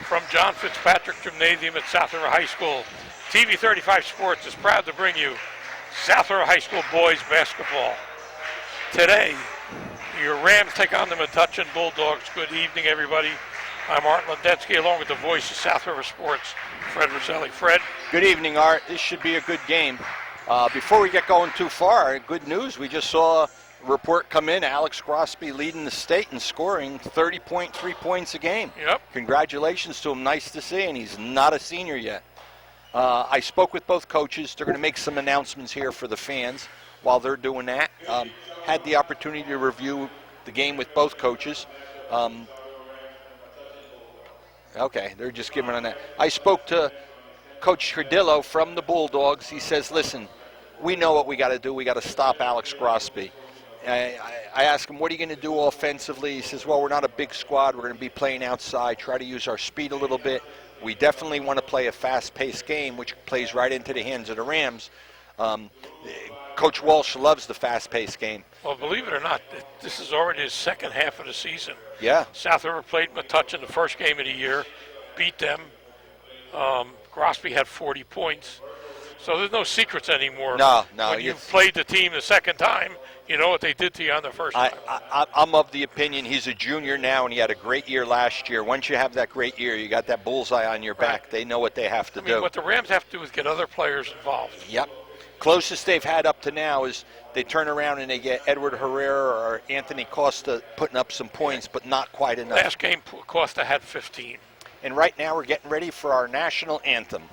From John Fitzpatrick Gymnasium at South River High School, TV 35 Sports is proud to bring you South River High School boys basketball. Today, your Rams take on the Metuchen Bulldogs. Good evening, everybody. I'm Art Ledetsky, along with the voice of South River Sports, Fred Roselli. Fred? Good evening, Art. This should be a good game. Before we get going too far, good news. We just saw a report come in. Alex Grosby leading the state in scoring 30.3 points a game. Yep. Congratulations to him. Nice to see, and he's not a senior yet. I spoke with both coaches. They're going to make some announcements here for the fans while they're doing that. Had the opportunity to review the game with both coaches. Okay, they're just giving on that. I spoke to Coach Tredillo from the Bulldogs. He says, listen, we know what we got to do. We got to stop Alex Grosby. I asked him, what are you going to do offensively? He says, well, we're not a big squad. We're going to be playing outside, try to use our speed a little bit. We definitely want to play a fast-paced game, which plays right into the hands of the Rams. Coach Walsh loves the fast-paced game. Well, believe it or not, this is already the second half of the season. Yeah. South River played Metuchen the first game of the year, beat them. Grosby had 40 points. So there's no secrets anymore. No. When you've played the team the second time, you know what they did to you on the first time. I'm of the opinion he's a junior now, and he had a great year last year. Once you have that great year, you got that bullseye on your back. Right. They know what they have to do. What the Rams have to do is get other players involved. Yep. Closest they've had up to now is they turn around and they get Edward Herrera or Anthony Costa putting up some points, but not quite enough. Last game, Costa had 15. And right now we're getting ready for our national anthem.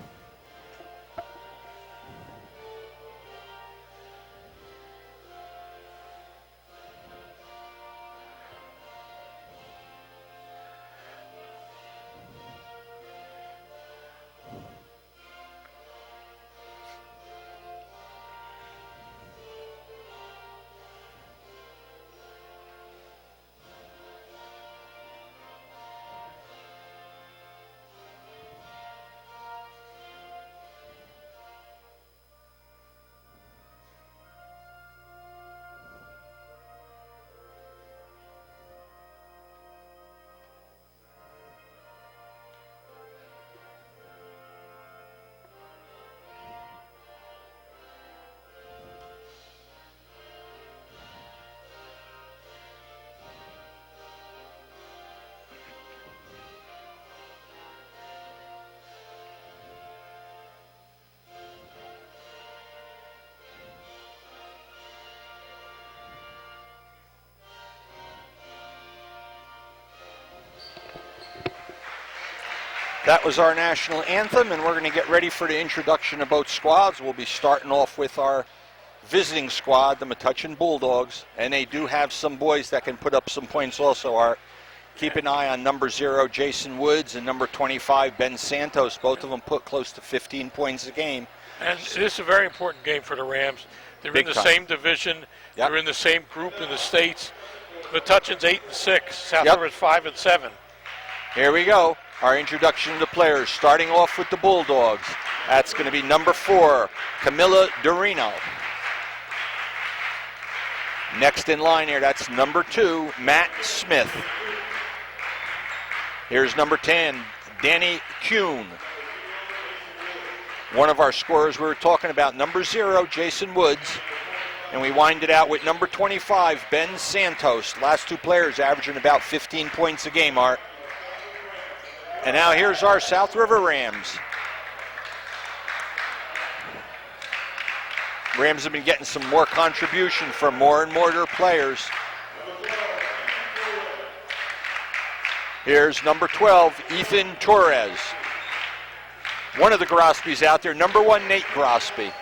That was our national anthem, and we're going to get ready for the introduction of both squads. We'll be starting off with our visiting squad, the Metuchen Bulldogs, and they do have some boys that can put up some points also. Art, keep an eye on number 0, Jason Woods, and number 25, Ben Santos. Both of them put close to 15 points a game. And this is a very important game for the Rams. They're Big in the time. same division. Yep. They're in the same group in the States. Metuchen's 8-6. South Yep. River's 5-7. Here we go. Our introduction to the players, starting off with the Bulldogs. That's going to be number 4, Camilla Dorino. Next in line here, that's number 2, Matt Smith. Here's number 10, Danny Kuhn. One of our scorers we were talking about, number 0, Jason Woods. And we wind it out with number 25, Ben Santos. Last two players averaging about 15 points a game, Art. And now here's our South River Rams. Rams have been getting some more contribution from more and more of their players. Here's number 12, Ethan Torres. One of the Grosbys out there, number 1, Nate Grosby.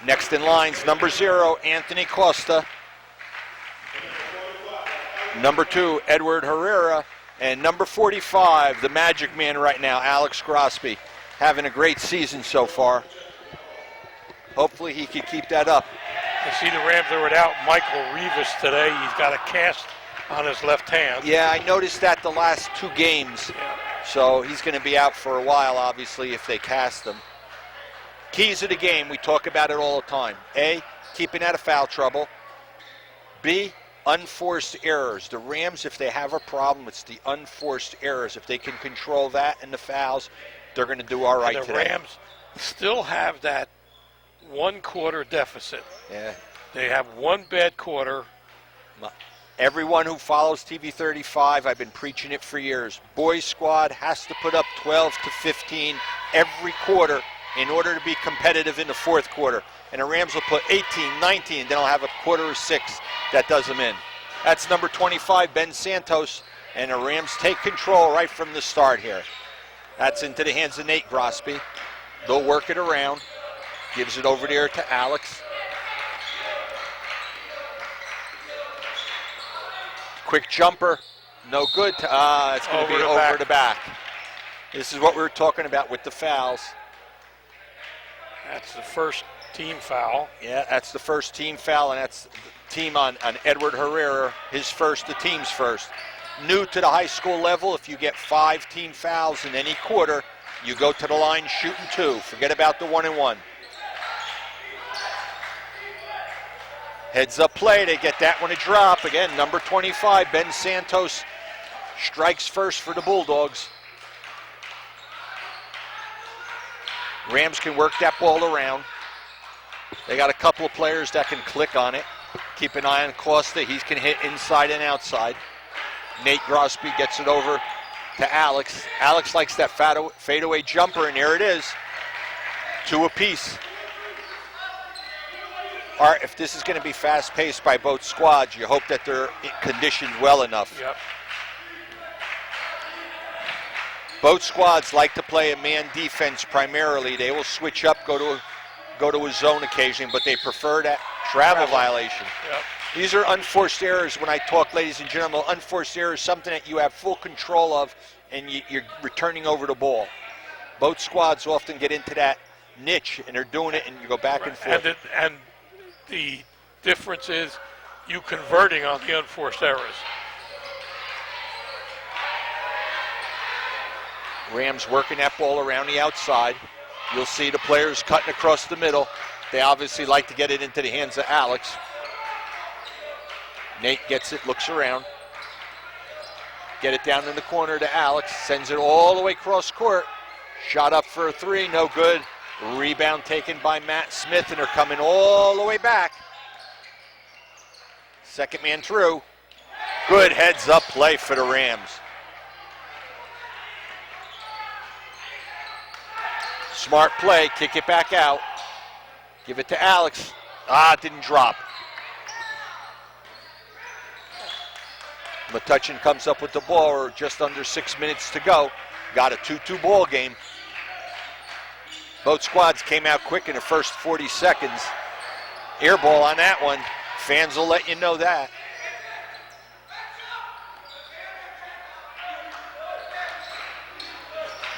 Next in line's number 0, Anthony Costa. Number 2, Edward Herrera. And number 45, the magic man right now, Alex Grosby. Having a great season so far. Hopefully he can keep that up. You see the Rams are without Michael Rivas today. He's got a cast on his left hand. Yeah, I noticed that the last 2 games. Yeah. So he's going to be out for a while, obviously, if they cast him. Keys of the game, we talk about it all the time. A, keeping out of foul trouble. B, unforced errors. The Rams, if they have a problem, it's the unforced errors. If they can control that and the fouls, they're going to do all right and the today. Rams still have that 1 quarter deficit. Yeah. They have one bad quarter. Everyone who follows TV 35, I've been preaching it for years. Boys squad has to put up 12 to 15 every quarter in order to be competitive in the fourth quarter. And the Rams will put 18, 19, then I'll have a quarter or 6 that does them in. That's number 25, Ben Santos, and the Rams take control right from the start here. That's into the hands of Nate Grosby. They'll work it around. Gives it over there to Alex. Quick jumper, no good. It's going to be over the back. This is what we were talking about with the fouls. That's the first team foul. Yeah, that's the first team foul, and that's the team on Edward Herrera, his first, the team's first. New to the high school level, if you get 5 team fouls in any quarter, you go to the line shooting 2. Forget about the 1-and-1. Heads up play, they get that one to drop. Again, number 25, Ben Santos, strikes first for the Bulldogs. Rams can work that ball around. They got a couple of players that can click on it. Keep an eye on Costa. He can hit inside and outside. Nate Grosby gets it over to Alex. Alex likes that fadeaway jumper, and there it is. 2 apiece. Art, if this is going to be fast-paced by both squads, you hope that they're conditioned well enough. Yep. Both squads like to play a man defense primarily. They will switch up, go to a zone occasion, but they prefer that travel violation. Yep. These are unforced errors. When I talk, ladies and gentlemen, unforced errors, something that you have full control of, and you're returning over the ball. Both squads often get into that niche, and they're doing it, and you go back and forth. And the difference is you converting on the unforced errors. Rams working that ball around the outside. You'll see the players cutting across the middle. They obviously like to get it into the hands of Alex. Nate gets it, looks around. Get it down in the corner to Alex. Sends it all the way across court. Shot up for a 3, no good. Rebound taken by Matt Smith, and they're coming all the way back. Second man through. Good heads-up play for the Rams. Smart play, kick it back out. Give it to Alex. Didn't drop. Metuchen comes up with the ball, or just under 6 minutes to go. Got a 2-2 ball game. Both squads came out quick in the first 40 seconds. Air ball on that one. Fans will let you know that.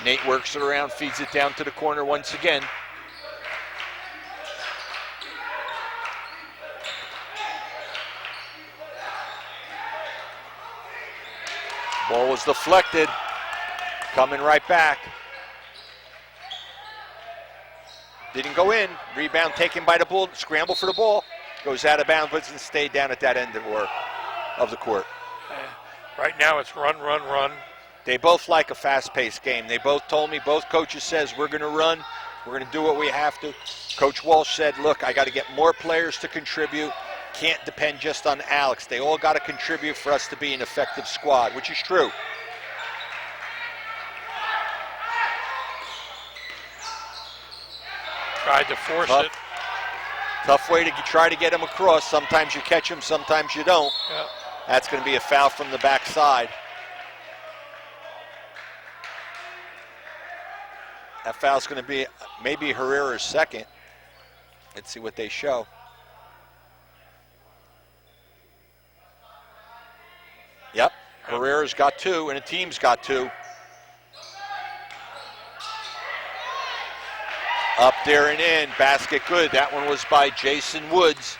Nate works it around, feeds it down to the corner once again. Ball was deflected. Coming right back. Didn't go in. Rebound taken by the Bull. Scramble for the ball. Goes out of bounds, but doesn't stay down at that end of the court. Right now it's run, run, run. They both like a fast-paced game. They both told me, both coaches says, we're going to run. We're going to do what we have to. Coach Walsh said, look, I got to get more players to contribute. Can't depend just on Alex. They all got to contribute for us to be an effective squad, which is true. Tried to force it. Tough way to try to get them across. Sometimes you catch them, sometimes you don't. Yep. That's going to be a foul from the backside. That foul's going to be maybe Herrera's second. Let's see what they show. Yep, Herrera's got 2, and the team's got 2. Up there and in, basket good. That one was by Jason Woods.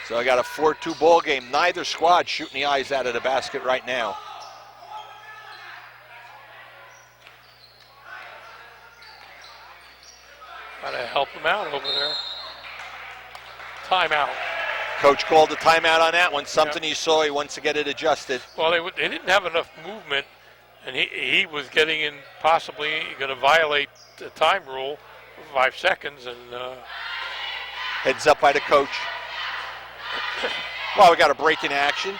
So I got a 4-2 ball game. Neither squad shooting the eyes out of the basket right now. Got to help them out over there. Timeout. Coach called a timeout on that one. Something he saw, he wants to get it adjusted. Well, they didn't have enough movement, and he was getting in, possibly going to violate the time rule for 5 seconds. And heads up by the coach. Well, we got a break in action.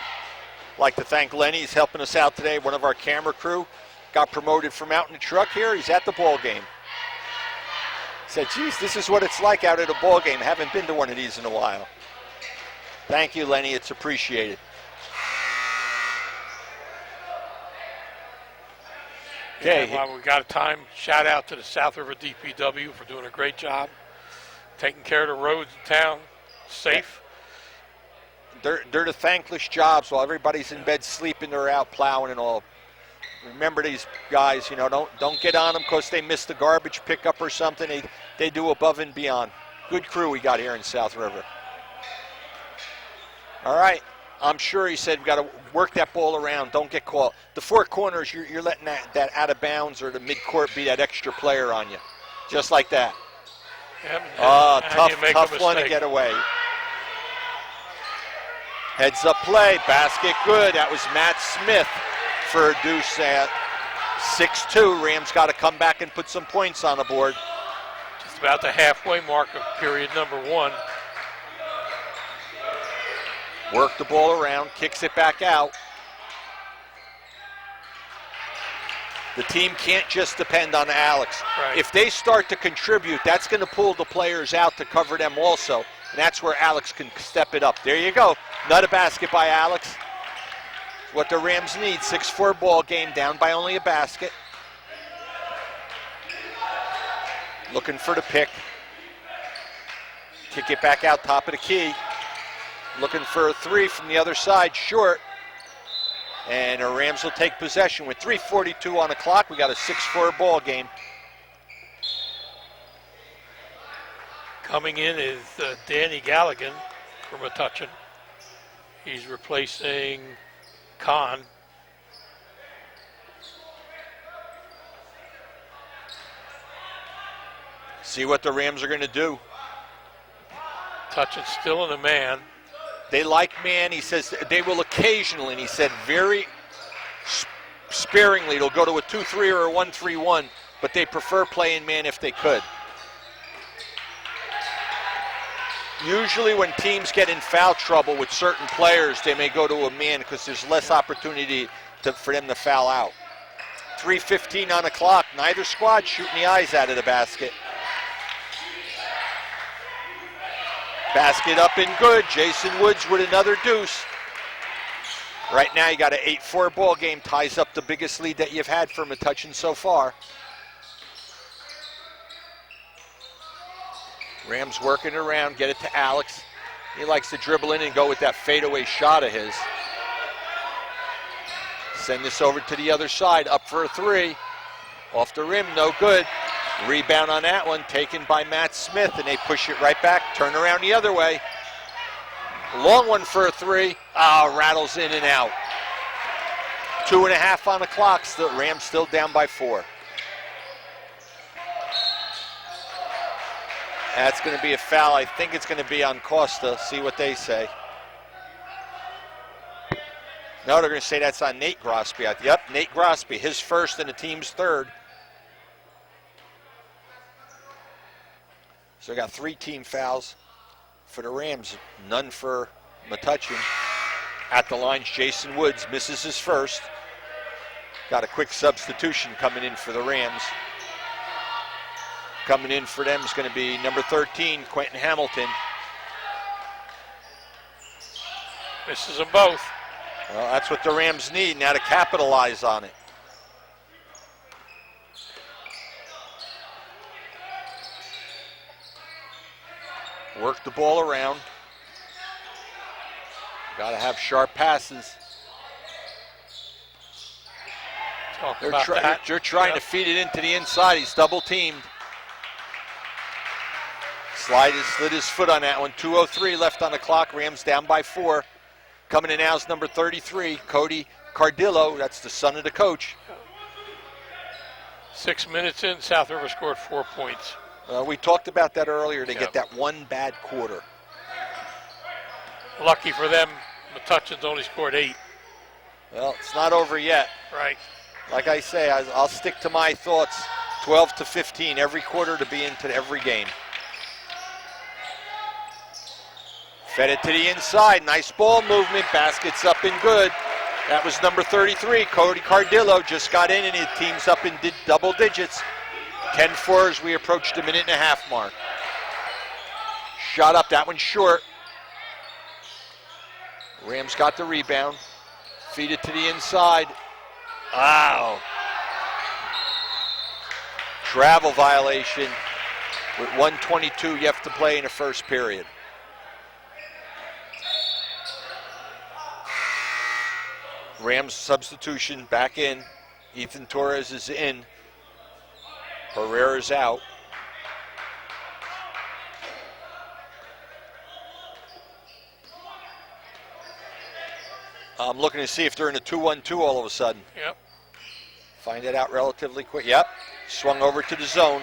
Like to thank Lenny. He's helping us out today. One of our camera crew got promoted from out in the truck here. He's at the ball game. Said, geez, this is what it's like out at a ball game. Haven't been to one of these in a while. Thank you, Lenny. It's appreciated. Okay. Yeah, well, we got a time. Shout out to the South River DPW for doing a great job taking care of the roads in town, safe. They're the thankless jobs while everybody's in bed sleeping. They're out plowing and all. Remember these guys, don't get on them because they missed the garbage pickup or something. They do above and beyond. Good crew we got here in South River. All right. I'm sure he said we got to work that ball around. Don't get caught. The four corners, you're letting that out of bounds or the midcourt be that extra player on you. Just like that. Tough one to get away. Heads up play, basket good. That was Matt Smith for a deuce at 6-2. Rams got to come back and put some points on the board. Just about the halfway mark of period number 1. Work the ball around, kicks it back out. The team can't just depend on Alex. Right. If they start to contribute, that's going to pull the players out to cover them also. And that's where Alex can step it up. There you go. Another basket by Alex. What the Rams need. 6-4 ball game, down by only a basket. Looking for the pick. Kick it back out, top of the key. Looking for a three from the other side, short. And the Rams will take possession with 3:42 on the clock. We got a 6-4 ball game. Coming in is Danny Galligan from Metuchen. He's replacing Kahn. See what the Rams are going to do. Metuchen still in the man. They like man. He says they will occasionally, and he said very sparingly, they'll go to a 2-3 or a 1-3-1, but they prefer playing man if they could. Usually when teams get in foul trouble with certain players, they may go to a man because there's less opportunity for them to foul out. 3:15 on the clock. Neither squad shooting the eyes out of the basket. Basket up and good. Jason Woods with another deuce. Right now you got an 8-4 ball game. Ties up the biggest lead that you've had for Metuchen so far. Rams working around, get it to Alex. He likes to dribble in and go with that fadeaway shot of his. Send this over to the other side, up for a three. Off the rim, no good. Rebound on that one, taken by Matt Smith, and they push it right back, turn around the other way. Long one for a three. Rattles in and out. 2.5 on the clock, still Rams still down by 4. That's going to be a foul. I think it's going to be on Costa. See what they say. No, they're going to say that's on Nate Grosby. Yep, Nate Grosby, his first and the team's third. So we got 3 team fouls for the Rams, none for Metuchen. At the lines, Jason Woods misses his first. Got a quick substitution coming in for the Rams. Coming in for them is going to be number 13, Quentin Hamilton. Misses them both. Well, that's what the Rams need now to capitalize on it. Work the ball around. Got to have sharp passes. They're trying to feed it into the inside. He's double teamed. Slid his foot on that one. 2:03 left on the clock. Rams down by 4. Coming in now is number 33, Cody Cardillo. That's the son of the coach. 6 minutes in, South River scored 4 points. We talked about that earlier. They get that one bad quarter. Lucky for them, Metuchen's only scored 8. Well, it's not over yet. Right. Like I say, I'll stick to my thoughts. 12 to 15 every quarter to be into every game. Fed it to the inside. Nice ball movement. Basket's up and good. That was number 33. Cody Cardillo just got in and his team's up in double digits. 10-4 as we approach the minute-and-a-half mark. Shot up. That one's short. Rams got the rebound. Feed it to the inside. Wow. Travel violation with 1:22 left to play in the first period. Rams substitution back in. Ethan Torres is in. Herrera's out. I'm looking to see if they're in a 2-1-2 all of a sudden. Yep. Find it out relatively quick. Yep. Swung over to the zone.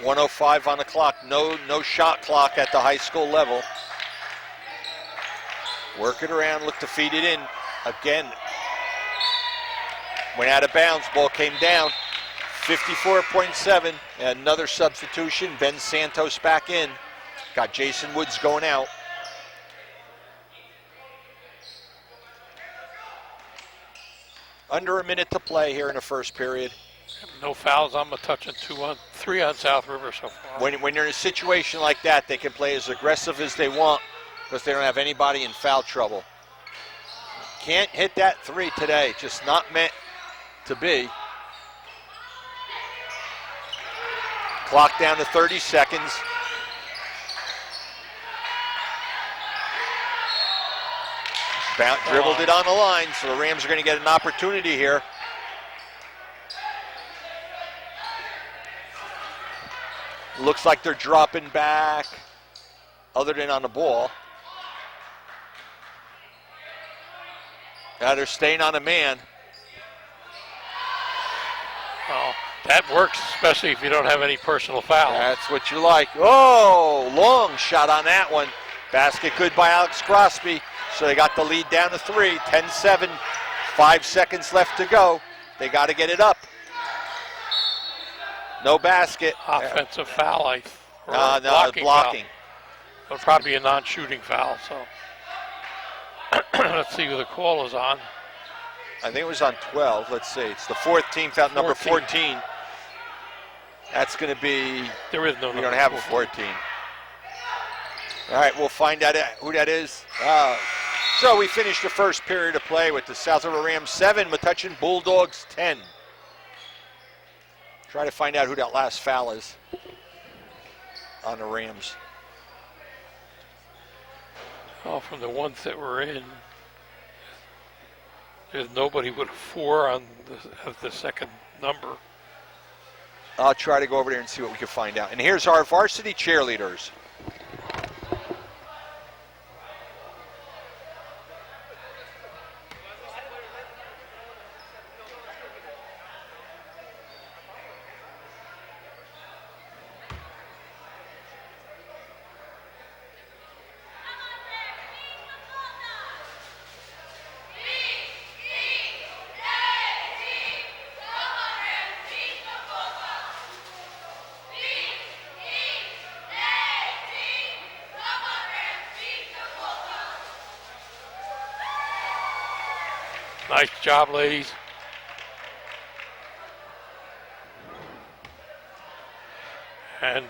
.105 on the clock. No shot clock at the high school level. Work it around. Look to feed it in. Again. Went out of bounds. Ball came down. 54.7. Another substitution. Ben Santos back in. Got Jason Woods going out. Under a minute to play here in the first period. No fouls on Metuchen, 3 on South River so far. When you're in a situation like that, they can play as aggressive as they want because they don't have anybody in foul trouble. Can't hit that 3 today. Just not meant to be. Clock down to 30 seconds. Dribbled it on the line, so the Rams are going to get an opportunity here. Looks like they're dropping back, other than on the ball. Now they're staying on a man. Oh, that works, especially if you don't have any personal fouls. That's what you like. Oh, long shot on that one. Basket good by Alex Crosby. So they got the lead down to 3, 10-7, 5 seconds left to go. They got to get it up. No basket. Offensive foul, No, blocking. Foul. It'll probably be a non-shooting foul, so. Let's see who the call is on. I think it was on 12. Let's see. It's the 14th out, number 14. That's going to be. There is no number. We don't have 14. a 14. All right, we'll find out who that is. So we finished the first period of play with the South River Rams 7, Metuchen Bulldogs 10. Try to find out who that last foul is on the Rams. Oh, from the ones that were in, there's nobody with a 4 on the second number. I'll try to go over there and see what we can find out. And here's our varsity cheerleaders. Nice job, ladies. And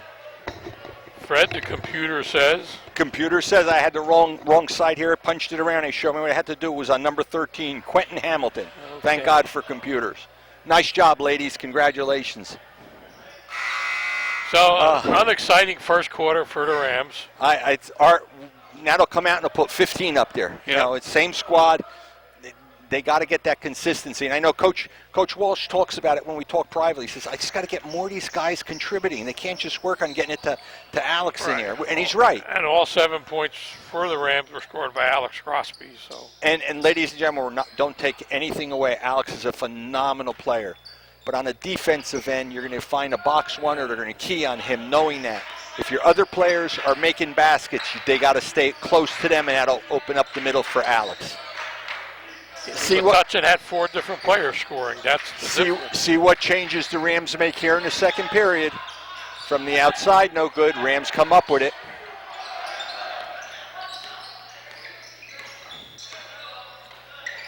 Fred, the computer says. Computer says I had the wrong side here. Punched it around. They showed me what I had to do. It was on number 13, Quentin Hamilton. Okay. Thank God for computers. Nice job, ladies. Congratulations. So, unexciting first quarter for the Rams. Now they'll come out and they'll put 15 up there. Yep. You know, it's same squad. They got to get that consistency. And I know Coach Walsh talks about it when we talk privately. He says, I just got to get more of these guys contributing. They can't just work on getting it to Alex in here. And he's right. And all 7 points for the Rams were scored by Alex Crosby. So. And ladies and gentlemen, don't take anything away. Alex is a phenomenal player. But on a defensive end, you're going to find a box one, or they're going to key on him, knowing that if your other players are making baskets, they got to stay close to them, and that'll open up the middle for Alex. Metuchen had 4 different players scoring. That's the difference. See what changes the Rams make here in the second period. From the outside, no good. Rams come up with it.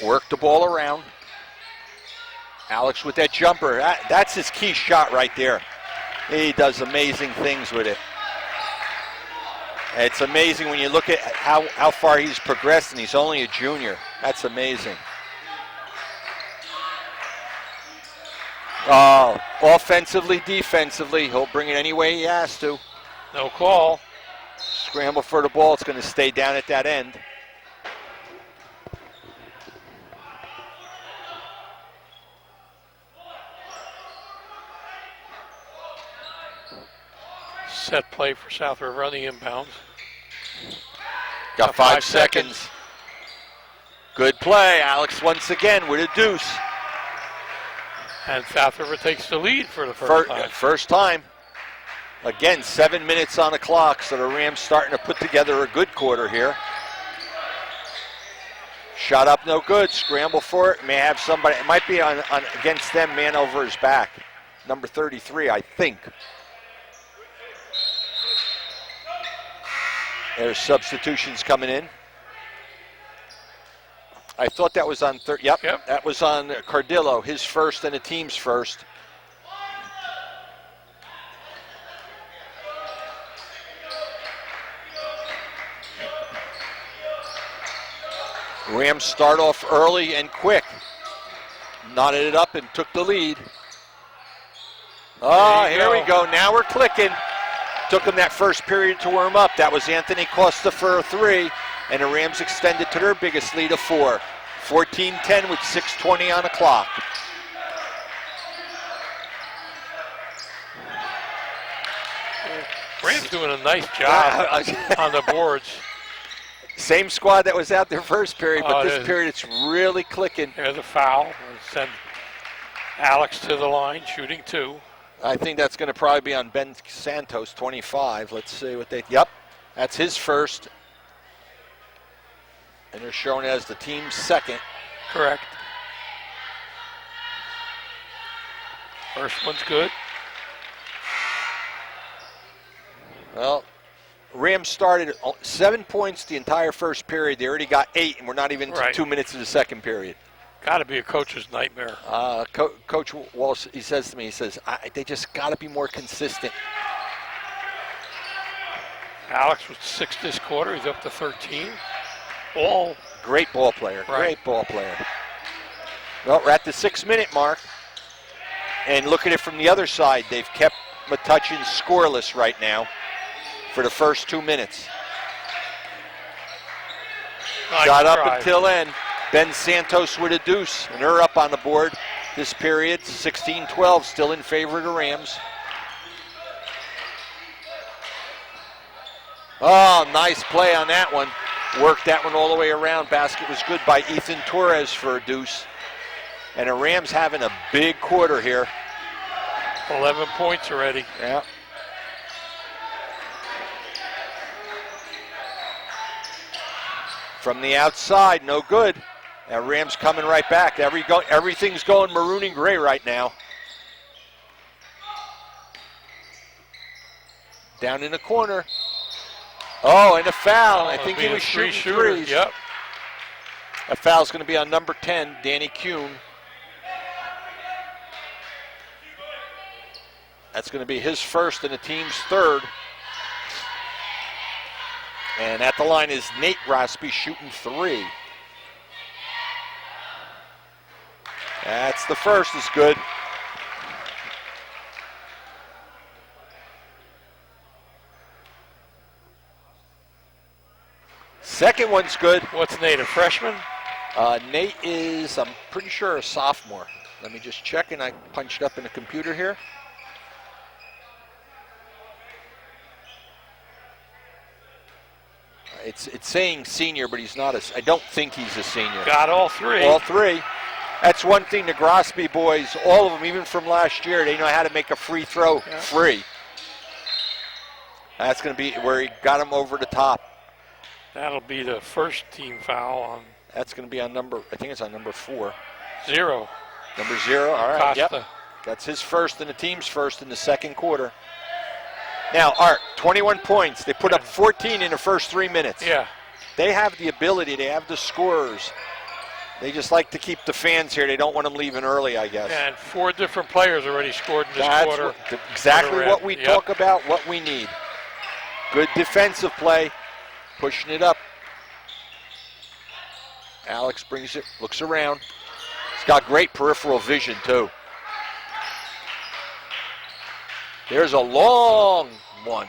Work the ball around. Alex with that jumper. That's his key shot right there. He does amazing things with it. It's amazing when you look at how far he's progressed, and he's only a junior. That's amazing. Offensively, defensively, he'll bring it any way he has to. No call. Scramble for the ball. It's going to stay down at that end. Set play for South River on the inbounds. Got 5 seconds. Good play. Alex once again with a deuce. And South River takes the lead for the first time. First time. Again, 7 minutes on the clock, so the Rams starting to put together a good quarter here. Shot up, no good. Scramble for it. May have somebody. It might be on against them, man over his back. Number 33, I think. There's substitutions coming in. I thought that was on yep, that was on Cardillo, his first and the team's first. Rams start off early and quick. Knotted it up and took the lead. Oh, here we go. Now we're clicking. Took them that first period to warm up. That was Anthony Costa for a 3, and the Rams extended to their biggest lead of 4. 14-10 with 6:20 on the clock. Rams doing a nice job on the boards. Same squad that was out there first period, but this period it's really clicking. There's a foul. Send Alex to the line, shooting 2. I think that's going to probably be on Ben Santos, 25. Let's see what they... Yep, that's his first. And they're showing it as the team's second. Correct. First one's good. Well, Rams started 7 points the entire first period. They already got 8, and we're not even 2 minutes of the second period. Got to be a coach's nightmare. Coach Walsh, he says to me, they just got to be more consistent. Alex was 6 this quarter. He's up to 13. All great ball player. Right. Great ball player. Well, we're at the 6-minute mark. And look at it from the other side. They've kept Metuchen scoreless right now for the first 2 minutes. Nice Shot up drive. until end. Ben Santos with a deuce, and they're up on the board this period. 16-12, still in favor of the Rams. Oh, nice play on that one. Worked that one all the way around. Basket was good by Ethan Torres for a deuce. And the Rams having a big quarter here. 11 points already. Yeah. From the outside, no good. And Rams coming right back. Everything's going maroon and gray right now. Down in the corner. Oh, and a foul. I think he was shooting threes. Yep. A foul's going to be on number 10, Danny Kuhn. That's going to be his first and the team's third. And at the line is Nate Rosby shooting 3. That's the first, is good. Second one's good. What's Nate, a freshman? Nate is, I'm pretty sure, a sophomore. Let me just check, and I punched up in the computer here. It's saying senior, but he's not I don't think he's a senior. Got all 3. All 3. That's one thing the Grosby boys, all of them, even from last year, they know how to make a free throw free. That's going to be where he got him over the top. That'll be the first team foul on. That's going to be on number, I think it's on number 4. 0. Number 0, all right. Costa. Yep. That's his first and the team's first in the second quarter. Now, Art, 21 points. They put up 14 in the first 3 minutes. Yeah. They have the ability. They have the scorers. They just like to keep the fans here. They don't want them leaving early, I guess. And 4 different players already scored in this quarter. Exactly what we talk about, what we need. Good defensive play, pushing it up. Alex brings it, looks around. He's got great peripheral vision, too. There's a long one.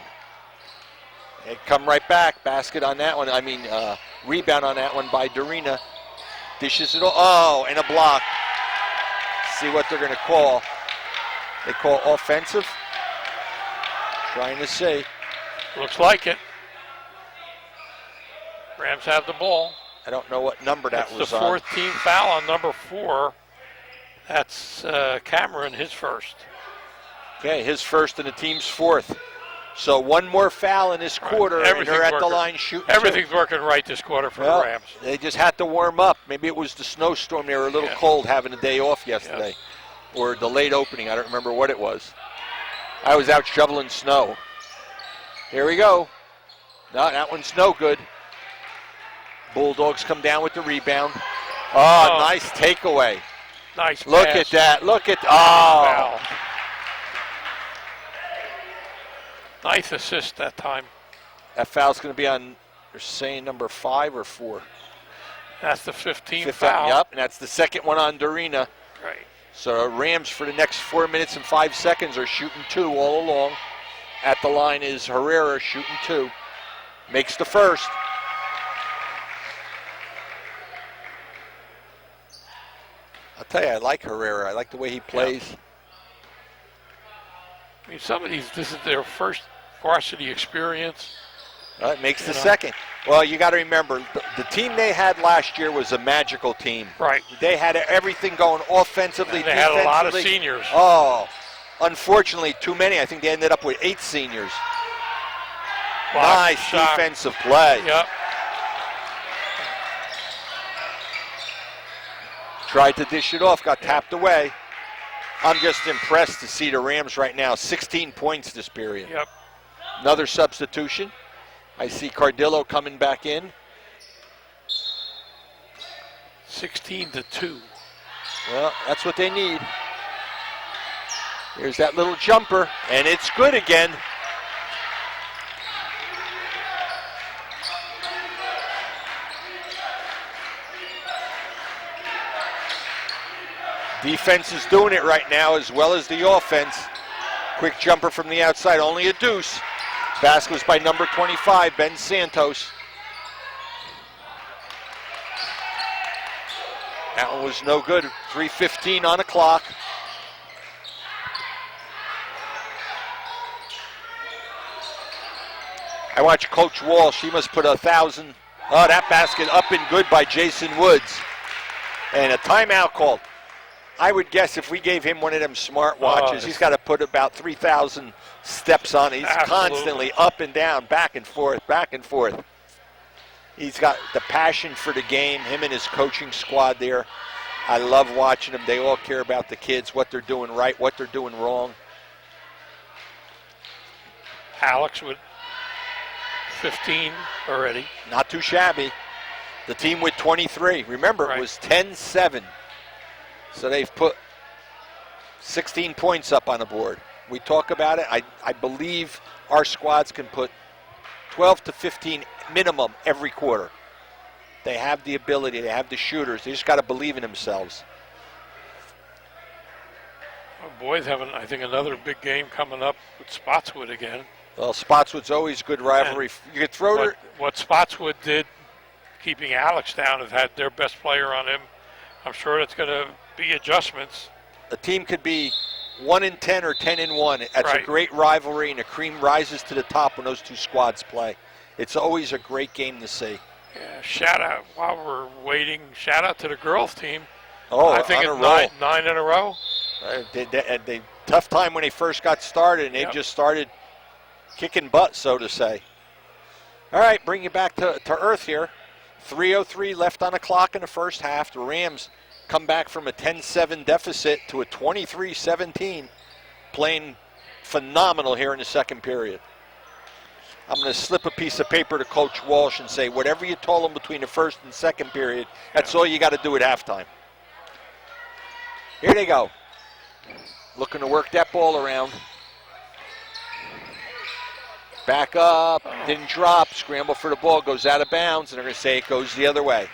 They come right back. Basket on that one. Rebound on that one by Dorina. Dishes it all. Oh, and a block. See what they're going to call. They call offensive. Trying to see. Looks like it. Rams have the ball. I don't know what number that was the on. 4th team foul on number 4. That's Cameron, his first. Okay, his first and the team's 4th. So one more foul in this quarter, and they're at the line shooting. Everything's working right this quarter for the Rams. They just had to warm up. Maybe it was the snowstorm. They were a little cold having a day off yesterday. Or the late opening. I don't remember what it was. I was out shoveling snow. Here we go. No, that one's no good. Bulldogs come down with the rebound. Oh, nice takeaway. Nice Look pass. at that. Look at oh. Nice assist that time. That foul's going to be on, they're saying number 5 or 4. That's the 15th foul. Yep, and that's the second one on Dorina. Right. So Rams for the next 4 minutes and 5 seconds are shooting 2 all along. At the line is Herrera shooting 2. Makes the first. I'll tell you, I like Herrera. I like the way he plays. I mean, some of these, this is their first varsity experience. It makes the second. Well, you got to remember, the team they had last year was a magical team. Right. They had everything going offensively, and they defensively. had a lot of seniors. Oh, unfortunately, too many. I think they ended up with 8 seniors. Nice defensive play. Yep. Tried to dish it off, got tapped away. I'm just impressed to see the Rams right now. 16 points this period. Yep. Another substitution. I see Cardillo coming back in. 16-2. Well, that's what they need. Here's that little jumper, and it's good again. Defense is doing it right now as well as the offense. Quick jumper from the outside, only a deuce. Basket was by number 25, Ben Santos. That one was no good. 3:15 on the clock. I watch Coach Walsh. He must put 1,000. Oh, that basket up and good by Jason Woods. And a timeout called. I would guess if we gave him one of them smart watches, he's got to put about 3,000 steps on it. He's constantly up and down, back and forth, back and forth. He's got the passion for the game, him and his coaching squad there. I love watching them. They all care about the kids, what they're doing right, what they're doing wrong. Alex with 15 already. Not too shabby. The team with 23. Remember, it was 10-7. So they've put 16 points up on the board. We talk about it. I believe our squads can put 12 to 15 minimum every quarter. They have the ability. They have the shooters. They just got to believe in themselves. Well, boys having, I think, another big game coming up with Spotswood again. Well, Spotswood's always good rivalry. You could throw what Spotswood did, keeping Alex down, has had their best player on him. I'm sure it's going to be adjustments. A team could be 1-10 or 10-1. That's a great rivalry, and the cream rises to the top when those two squads play. It's always a great game to see. Yeah, shout out, while we're waiting, shout out to the girls team. Oh, I think on a it's roll. nine in a row. They tough time when they first got started, and they just started kicking butt, so to say. All right, bring you back to earth here. 3:03 left on the clock in the first half. The Rams come back from a 10-7 deficit to a 23-17, playing phenomenal here in the second period. I'm going to slip a piece of paper to Coach Walsh and say, whatever you told him between the first and second period, that's all you got to do at halftime. Here they go. Looking to work that ball around. Back up, didn't drop, scramble for the ball, goes out of bounds, and they're going to say it goes the other way.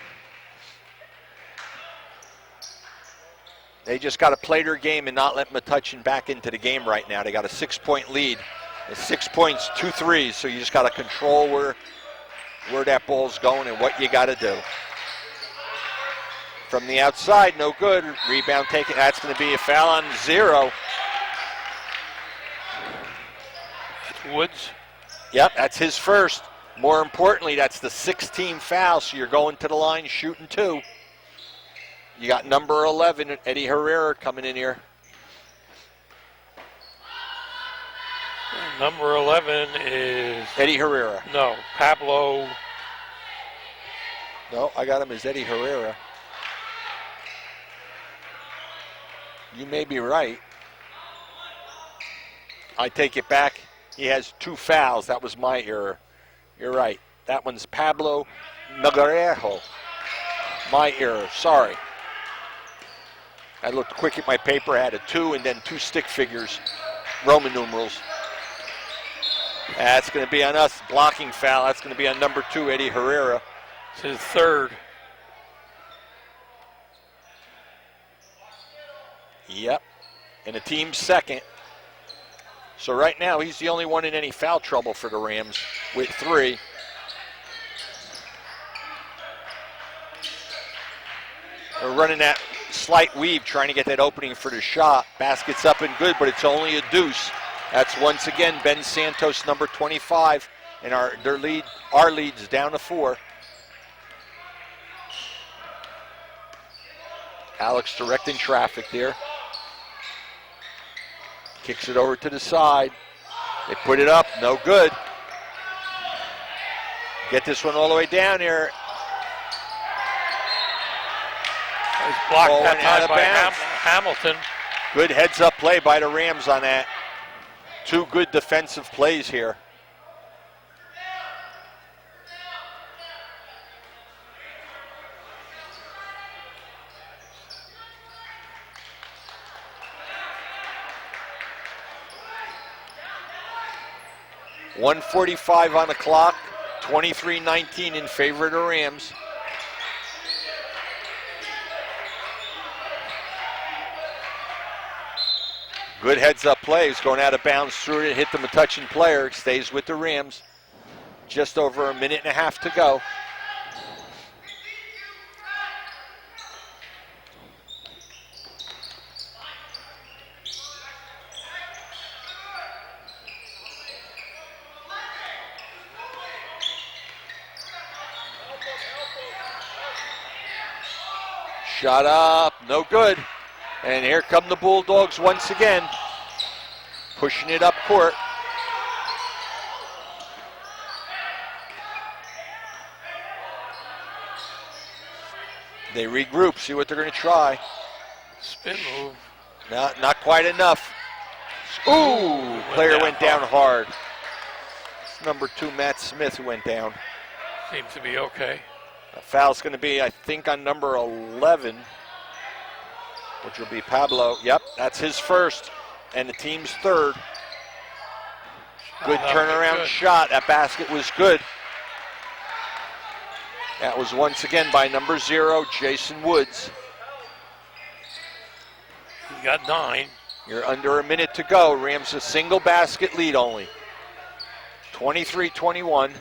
They just got to play their game and not let Metuchen back into the game right now. They got a 6-point lead. It's 6 points, 2 threes, so you just got to control where that ball's going and what you got to do. From the outside, no good. Rebound taken. That's going to be a foul on 0. That's Woods. Yep, that's his first. More importantly, that's the 16th foul, so you're going to the line shooting 2. You got number 11, Eddie Herrera, coming in here. Number 11 is... Eddie Herrera. No, Pablo. No, I got him as Eddie Herrera. You may be right. I take it back. He has 2 fouls. That was my error. You're right. That one's Pablo Melgarejo. My error. Sorry. I looked quick at my paper. I had a 2 and then 2 stick figures, Roman numerals. That's going to be on us. Blocking foul. That's going to be on number 2, Eddie Herrera. It's his third. Yep. And the team's second. So right now, he's the only one in any foul trouble for the Rams with 3. They're running that slight weave, trying to get that opening for the shot. Basket's up and good, but it's only a deuce. That's once again Ben Santos, number 25, and our lead's down to 4. Alex directing traffic there. Kicks it over to the side. They put it up, no good. Get this one all the way down here. He's blocked Ball that went out time of by bounds. Hamilton. Good heads-up play by the Rams on that. 2 good defensive plays here. .145 on the clock, 23-19 in favor of the Rams. Good heads-up play. He's going out of bounds through it, hit the Metuchen player, stays with the Rams. Just over a minute and a half to go. Shot up, no good. And here come the Bulldogs once again, pushing it up court. They regroup, see what they're going to try. Spin move. Not quite enough. Ooh, player went down hard. It's number 2, Matt Smith, who went down. Seems to be okay. A foul's going to be, I think, on number 11, which will be Pablo. Yep, that's his first, and the team's third. Good turnaround shot. That basket was good. That was once again by number 0, Jason Woods. He got 9. You're under a minute to go. Rams a single basket lead only. 23-21.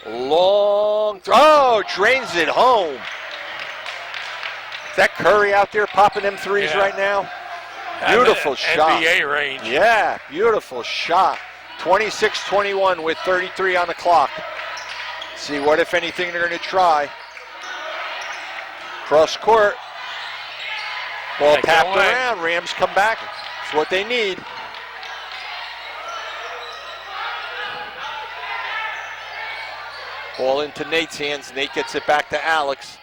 Long throw. Oh, drains it home. Is that Curry out there popping them threes right now? Beautiful shot. NBA range. Yeah, beautiful shot. 26-21 with 33 on the clock. See what, if anything, they're going to try. Cross court. Ball Take it tapped away. around. Rams come back. It's what they need. Ball into Nate's hands. Nate gets it back to Alex.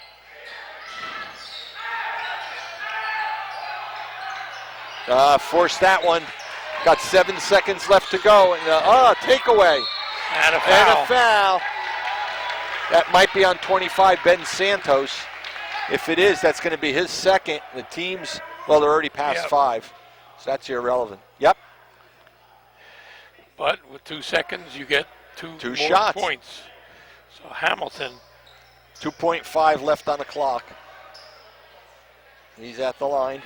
Forced that one. Got 7 seconds left to go. And takeaway. And a foul. And a foul. That might be on 25, Ben Santos. If it is, that's going to be his second. The team's, well, they're already past 5. So that's irrelevant. Yep. But with 2 seconds, you get two more shots. points. So Hamilton. 2.5 left on the clock. He's at the line.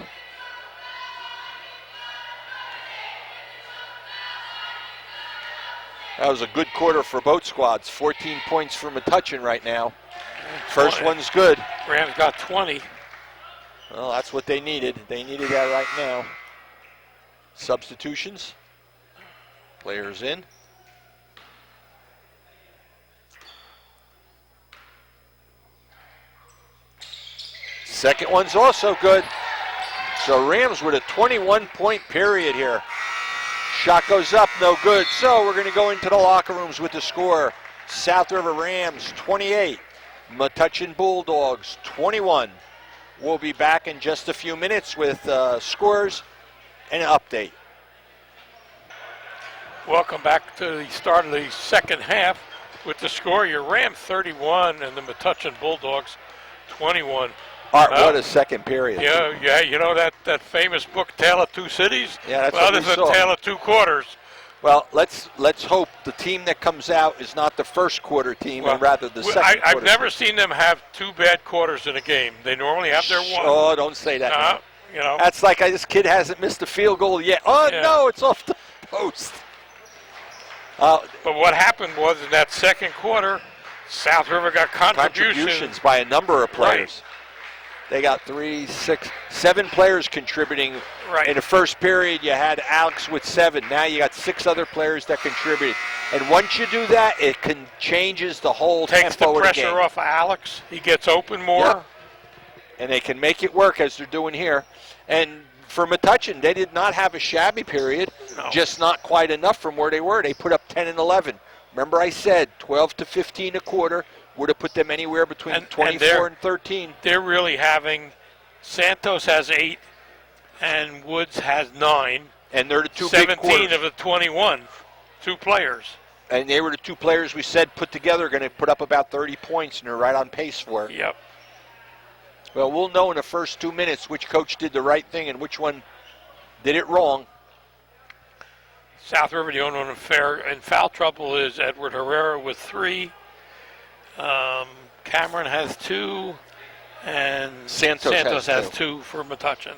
That was a good quarter for both squads. 14 points for Metuchen right now. First one's good. Rams got 20. Well, that's what they needed. They needed that right now. Substitutions. Players in. Second one's also good. So Rams with a 21-point period here. Shot goes up, no good. So we're going to go into the locker rooms with the score. South River Rams 28, Metuchen Bulldogs 21. We'll be back in just a few minutes with scores and an update. Welcome back to the start of the second half with the score. Your Rams 31 and the Metuchen Bulldogs 21. Art, what a second period. Yeah, you know that famous book, Tale of Two Cities? Yeah, that's well, what this we is saw. a tale of two quarters. Well, let's hope the team that comes out is not the first quarter team, and rather the second quarter. I've never seen them have 2 bad quarters in a game. They normally have their one. Oh, don't say that. now. You know. That's like this kid hasn't missed a field goal yet. Oh, Yeah. no, it's off the post. But what happened was in that second quarter, South River got contributions by a number of players. Right. They got 3, 6, 7 players contributing. Right. In the first period, you had Alex with 7. Now you got 6 other players that contributed. And once you do that, it changes the whole Takes the tempo of the game. pressure off of Alex. He gets open more. Yep. And they can make it work as they're doing here. And for Metuchen, they did not have a shabby period, just not quite enough from where they were. They put up 10 and 11. Remember I said 12 to 15 a quarter would have put them anywhere between 24 and 13. They're really having, Santos has 8 and Woods has 9. And they're the 2 big 17 quarters. of the 21, 2 players. And they were the 2 players we said put together going to put up about 30 points, and they're right on pace for it. Yep. Well, we'll know in the first 2 minutes which coach did the right thing and which one did it wrong. South River, the only one in foul trouble is Edward Herrera with 3. Cameron has 2. And Santos has 2 for Metuchen.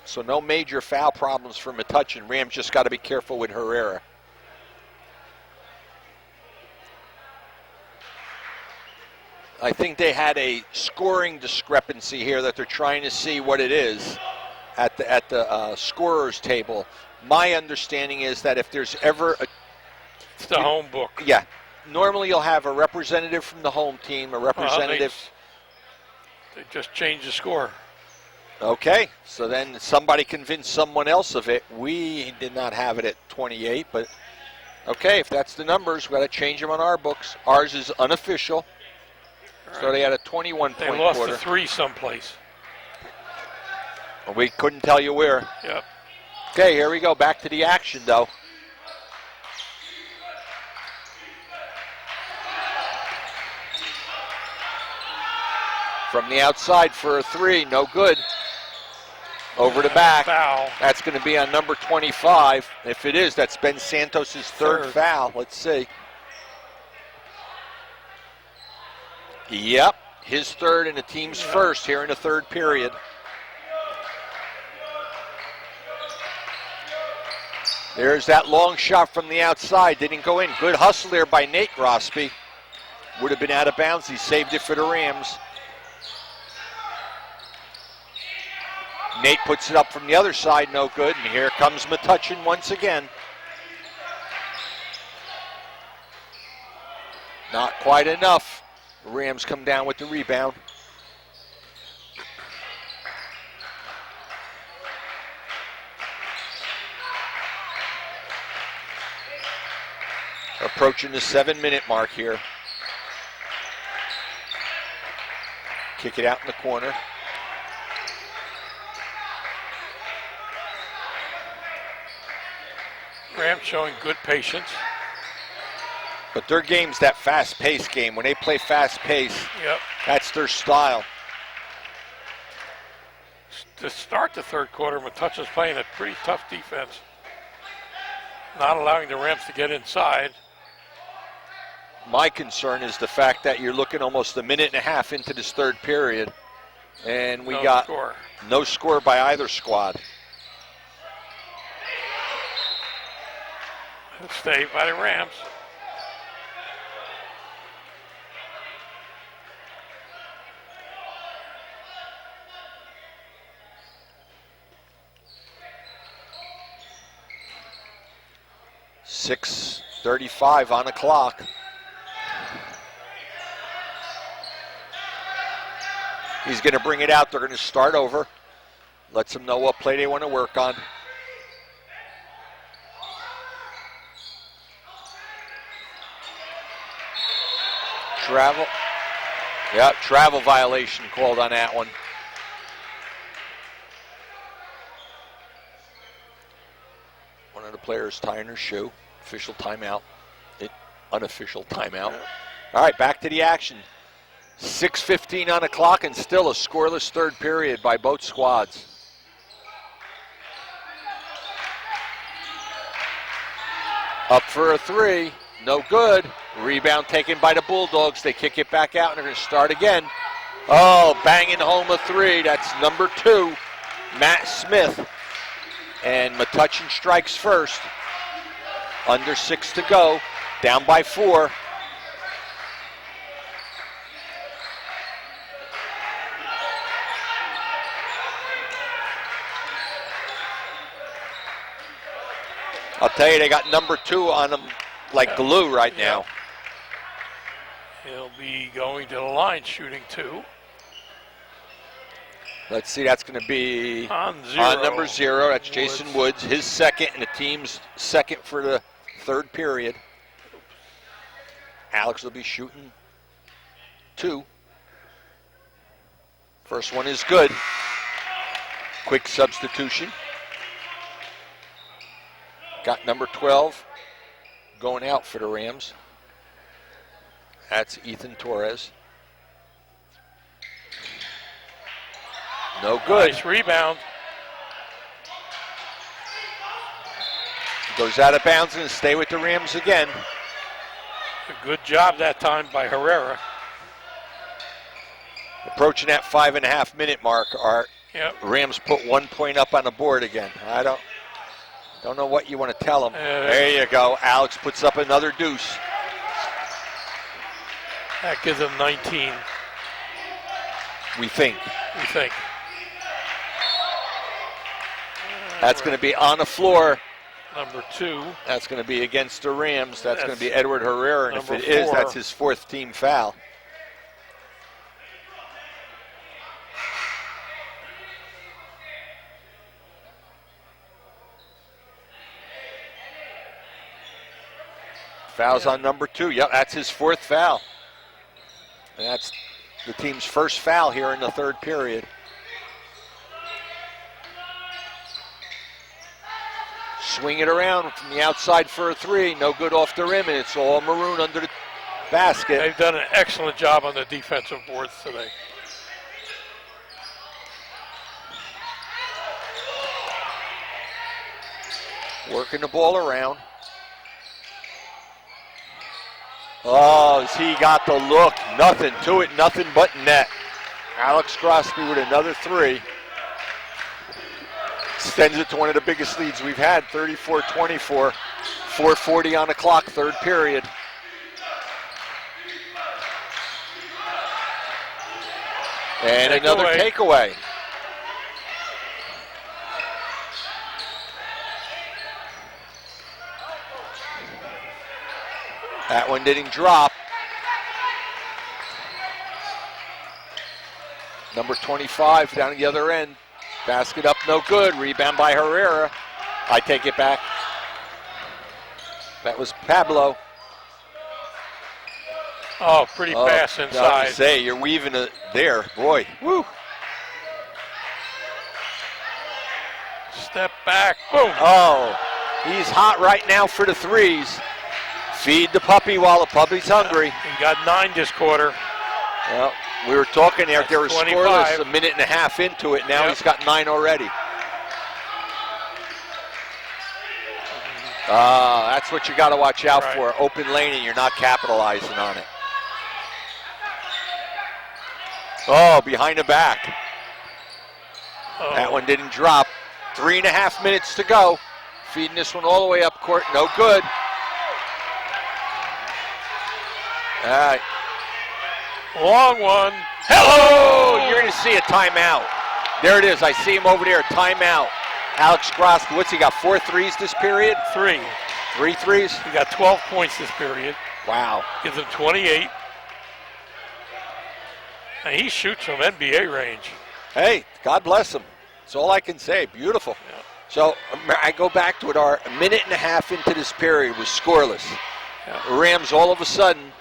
So no major foul problems for Metuchen. Rams just got to be careful with Herrera. I think they had a scoring discrepancy here that they're trying to see what it is at the scorers table. My understanding is that if there's ever it's the home book. Yeah. Normally you'll have a representative from the home team, a representative. They just changed the score. Okay, so then somebody convinced someone else of it. We did not have it at 28, but okay, if that's the numbers, we've got to change them on our books. Ours is unofficial. Right. So they had a 21-point They lost quarter. to 3 someplace. We couldn't tell you where. Yep. Okay, here we go. Back to the action, though. From the outside for a 3, no good. Over the back. Foul. That's going to be on number 25. If it is, that's Ben Santos' third foul. Let's see. Yep, his third and the team's first here in the third period. There's that long shot from the outside. Didn't go in. Good hustle there by Nate Grosby. Would have been out of bounds. He saved it for the Rams. Nate puts it up from the other side, no good. And here comes Metuchen once again. Not quite enough. The Rams come down with the rebound. Approaching the 7-minute mark here. Kick it out in the corner. Rams showing good patience. But their game's that fast-paced game. When they play fast-paced, Yep. that's their style. To start the third quarter, Metuchen's playing a pretty tough defense. Not allowing the Rams to get inside. My concern is the fact that you're looking almost a minute and a half into this third period, and we got no score by either squad. Stay by the Rams. .6:35 on the clock. He's going to bring it out. They're going to start over. Lets them know what play they want to work on. Travel. Yeah, travel violation called on that one. One of the players tying her shoe. Official timeout. Unofficial timeout. All right, back to the action. 6:15 on the clock and still a scoreless third period by both squads. Up for a three. No good. Rebound taken by the Bulldogs. They kick it back out and they're going to start again. Oh, banging home a three. That's number 2, Matt Smith. And Metuchen strikes first. Under 6 to go. Down by 4. I'll tell you, they got number 2 on them like glue right now. He'll be going to the line shooting 2. Let's see, that's going to be on number 0. That's Jason Woods, his second, and the team's second for the third period. Alex will be shooting 2. First one is good. Quick substitution. Got number 12 going out for the Rams. That's Ethan Torres. No good. Nice rebound. Goes out of bounds and stay with the Rams again. A good job that time by Herrera. Approaching that 5.5-minute mark, Art. Yep. Rams put 1 point up on the board again. I don't know what you want to tell them. There you go. Alex puts up another deuce. That gives them 19. We think. That's going to be on the floor. Number 2. That's going to be against the Rams. That's going to be Edward Herrera, and if it 4. is, that's his 4th team foul. Foul's on number 2. Yep, that's his 4th foul. And that's the team's first foul here in the third period. Swing it around from the outside for a 3. No good off the rim, and it's all maroon under the basket. They've done an excellent job on the defensive boards today. Working the ball around. Oh, he got the look. Nothing to it, nothing but net. Alex Grosby with another 3. Extends it to one of the biggest leads we've had, 34-24. 4:40 on the clock, third period. And another takeaway. That one didn't drop. Number 25 down at the other end. Basket up, no good. Rebound by Herrera. I take it back. That was Pablo. Oh, pretty pass I inside. say, you're weaving it there. Boy, woo. Step back, boom. Oh, he's hot right now for the threes. Feed the puppy while the puppy's hungry. He got 9 this quarter. Well, we were talking there. That's They were 25. scoreless a minute and a half into it. Now he's got 9 already. That's what you got to watch out for. Open lane and you're not capitalizing on it. Oh, behind the back. That one didn't drop. 3.5 minutes to go. Feeding this one all the way up court. No good. All right. Long one. Hello! You're going to see a timeout. There it is. I see him over there. Timeout. Alex Gross, what's he got? 4 threes this period? 3. 3 threes? He got 12 points this period. Wow. Gives him 28. And he shoots from NBA range. Hey, God bless him. That's all I can say. Beautiful. Yeah. So I go back to it. Our minute and a half into this period was scoreless. Yeah. The Rams all of a sudden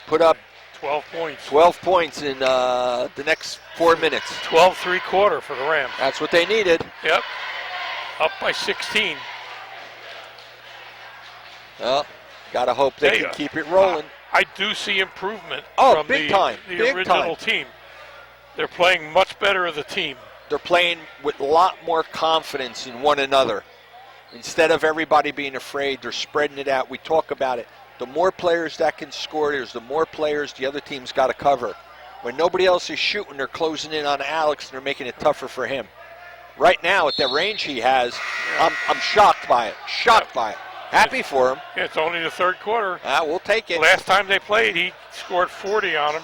put up 12 points. 12 points in the next 4 minutes. 12 3/4 for the Rams. That's what they needed. Yep. Up by 16. Well, got to hope they can keep it rolling. I do see improvement from big time. the Big original time. team. They're playing much better as a team. They're playing with a lot more confidence in one another. Instead of everybody being afraid, they're spreading it out. We talk about it. The more players that can score, the more players the other team's got to cover. When nobody else is shooting, they're closing in on Alex, and they're making it tougher for him. Right now, at the range he has, I'm shocked by it. Shocked by it. Happy for him. Yeah, it's only the 3rd quarter. We'll take it. Last time they played, he scored 40 on him.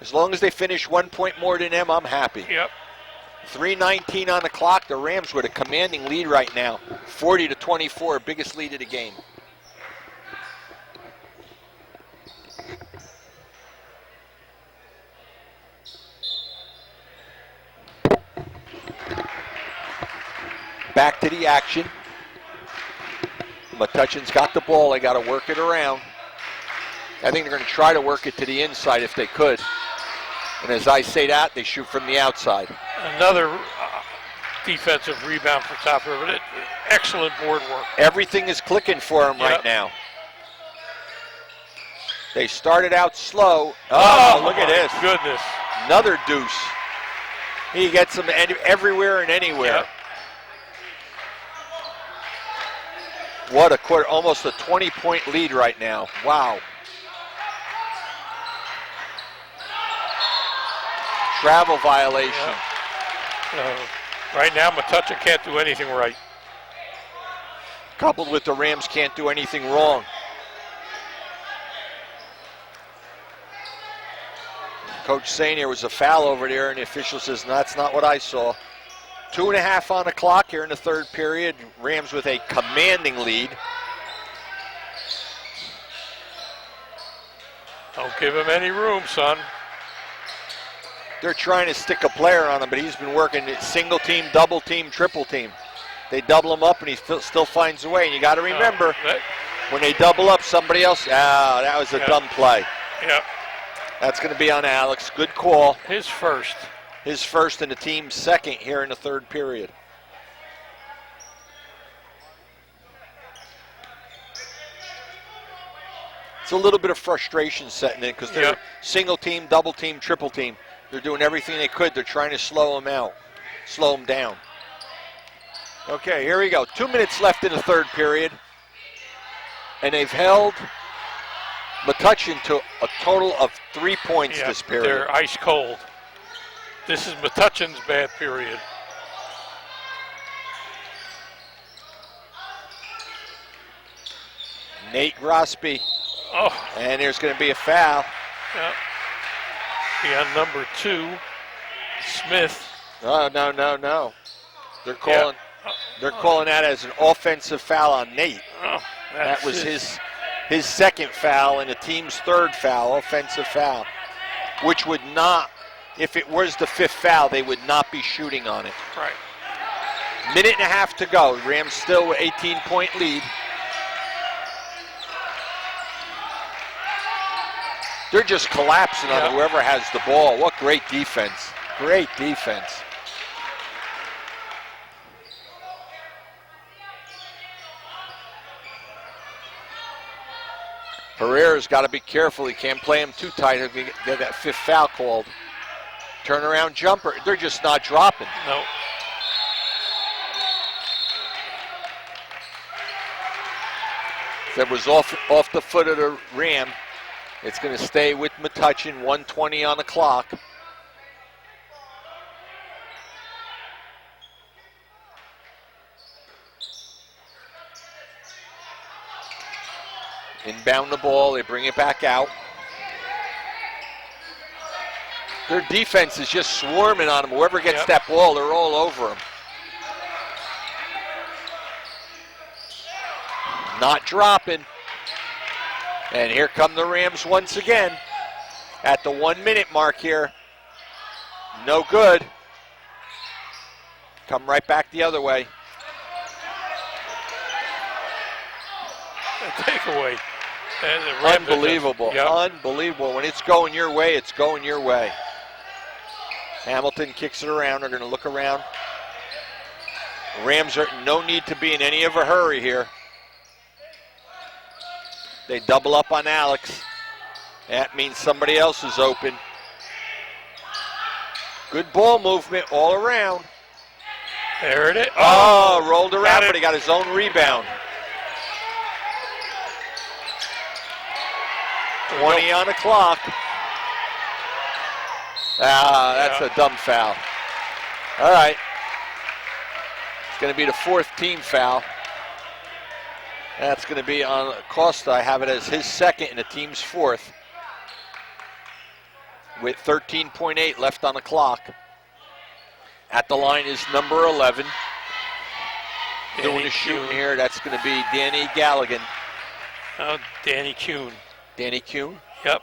As long as they finish 1 point more than him, I'm happy. Yep. 3:19 on the clock. The Rams with a commanding lead right now. 40-24, biggest lead of the game. Back to the action. Metuchen's got the ball. They got to work it around. I think they're going to try to work it to the inside if they could. And as I say that, they shoot from the outside. Another defensive rebound for South River. Excellent board work. Everything is clicking for them right now. They started out slow. Oh, look at this. Goodness. Another deuce. He gets them everywhere and anywhere. Yep. What a quarter. Almost a 20-point lead right now. Wow. Travel violation. Right now, Metuchen can't do anything right. Coupled with the Rams can't do anything wrong. Coach saying there was a foul over there, and the official says, no, that's not what I saw. 2.5 on the clock here in the 3rd period. Rams with a commanding lead. Don't give him any room, son. They're trying to stick a player on him, but he's been working single team, double team, triple team. They double him up, and he still finds a way. And you got to remember, when they double up somebody else, that was a dumb play. Yep. That's going to be on Alex. Good call. His first. His first and the team's second here in the 3rd period. It's a little bit of frustration setting in because they're single team, double team, triple team. They're doing everything they could. They're trying to slow them out, slow them down. Okay, here we go. 2 minutes left in the 3rd period. And they've held Metuchen to a total of 3 points this period. They're ice cold. This is Metuchen's bad period. Nate Grosby. Oh. And there's going to be a foul. Yep. Be on number 2, Smith. No. They're calling they're calling that as an offensive foul on Nate. Oh, that was his 2nd foul and the team's 3rd foul, offensive foul. Which would not, if it was the 5th foul, they would not be shooting on it. Right. Minute and a half to go. Rams still with 18-point lead. They're just collapsing on Yep. whoever has the ball. What great defense. Great defense. Herrera's got to be careful. He can't play him too tight. He'll get that fifth foul called. Turnaround jumper. They're just not dropping. No. That was off the foot of the Ram. It's going to stay with Metuchen. 1:20 on the clock. Inbound the ball, they bring it back out. Their defense is just swarming on them. Whoever gets that ball, they're all over them. Not dropping. And here come the Rams once again at the 1 minute mark here. No good. Come right back the other way. A takeaway. And the Rams Unbelievable. Yep. Unbelievable. When it's going your way, it's going your way. Hamilton kicks it around. They're going to look around. Rams are no need to be in any of a hurry here. They double up on Alex. That means somebody else is open. Good ball movement all around. There it is. Oh, rolled around, Got it. but he got his own rebound. 20 on the clock. That's a dumb foul. All right. It's going to be the fourth team foul. That's going to be on Costa. I have it as his second and the team's fourth. With 13.8 left on the clock. At the line is number 11. Doing the shooting here. That's going to be Danny Galligan. Oh, Danny Kuhn. Danny Kuhn? Yep.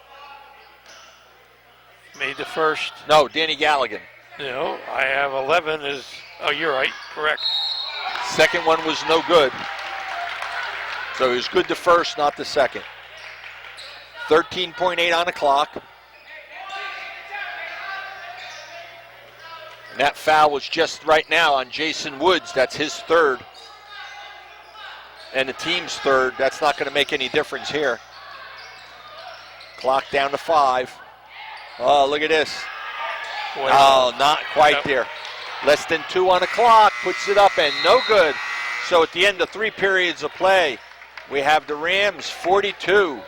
Made the first. No, Danny Galligan. No, I have 11 as, oh, you're right, correct. Second one was no good. So he was good the first, not the second. 13.8 on the clock. And that foul was just right now on Jason Woods. That's his third. And the team's third. That's not going to make any difference here. Clock down to 5. Oh, look at this. Oh, not quite there. Less than 2 on the clock. Puts it up and no good. So at the end of 3 periods of play, we have the Rams 42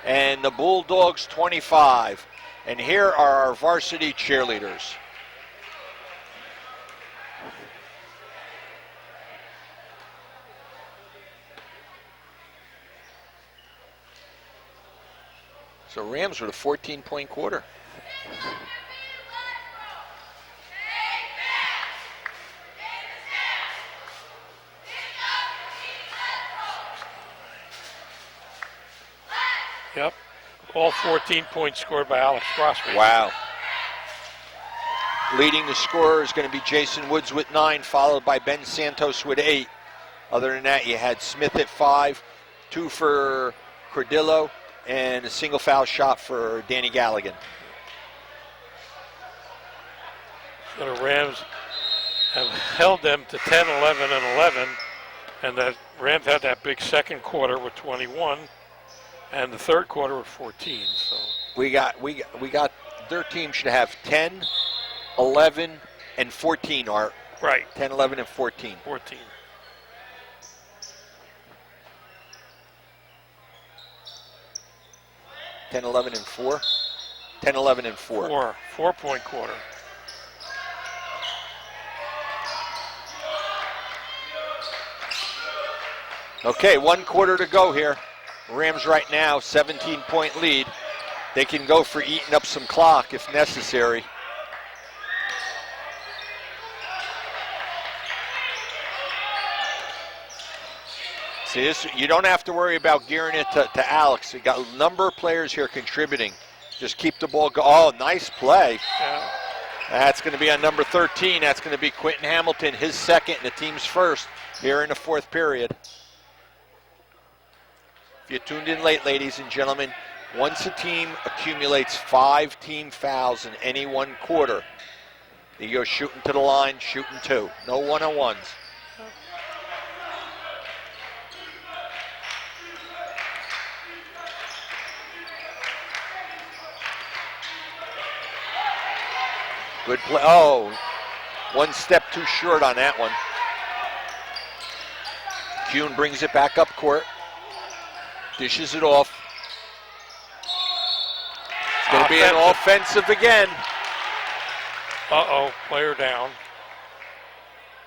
and the Bulldogs 25. And here are our varsity cheerleaders. So Rams with a 14-point quarter. Yep. All 14 points scored by Alex Crosby. Wow. Leading the scorer is going to be Jason Woods with 9, followed by Ben Santos with 8. Other than that, you had Smith at 5, 2 for Cordillo, and a single foul shot for Danny Galligan. So the Rams have held them to 10, 11, and 11. And the Rams had that big second quarter with 21. And the third quarter with 14. So We got their team should have 10, 11, and 14 are right. 10, 11, and 14. 14. Ten, 11, and 4. 10, 11, and 4. 4-point quarter. Okay, 1 quarter to go here. Rams right now, 17-point lead. They can go for eating up some clock if necessary. See, this, you don't have to worry about gearing it to Alex. You got a number of players here contributing. Just keep the ball going. Oh, nice play. Yeah. That's going to be on number 13. That's going to be Quentin Hamilton, his second and the team's first here in the fourth period. If you tuned in late, ladies and gentlemen, Once a team accumulates 5 team fouls in any one quarter, they go shooting to the line, shooting 2. No one-on-ones. Good play. Oh, one step too short on that one. Kuhn brings it back up court. Dishes it off. It's going to be an offensive again. Uh-oh, player down.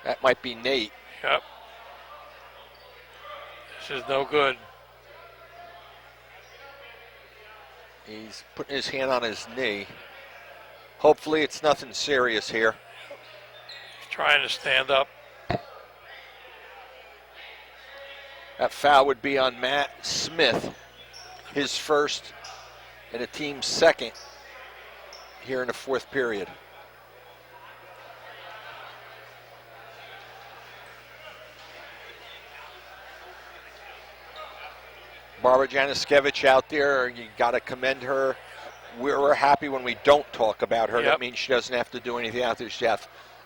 That might be Nate. Yep. This is no good. He's putting his hand on his knee. Hopefully it's nothing serious here. He's trying to stand up. That foul would be on Matt Smith, his first and a team's second here in the 4th period. Barbara Janiskevich out there, you got to commend her. We're happy when we don't talk about her. Yep. That means she doesn't have to do anything out there. She's an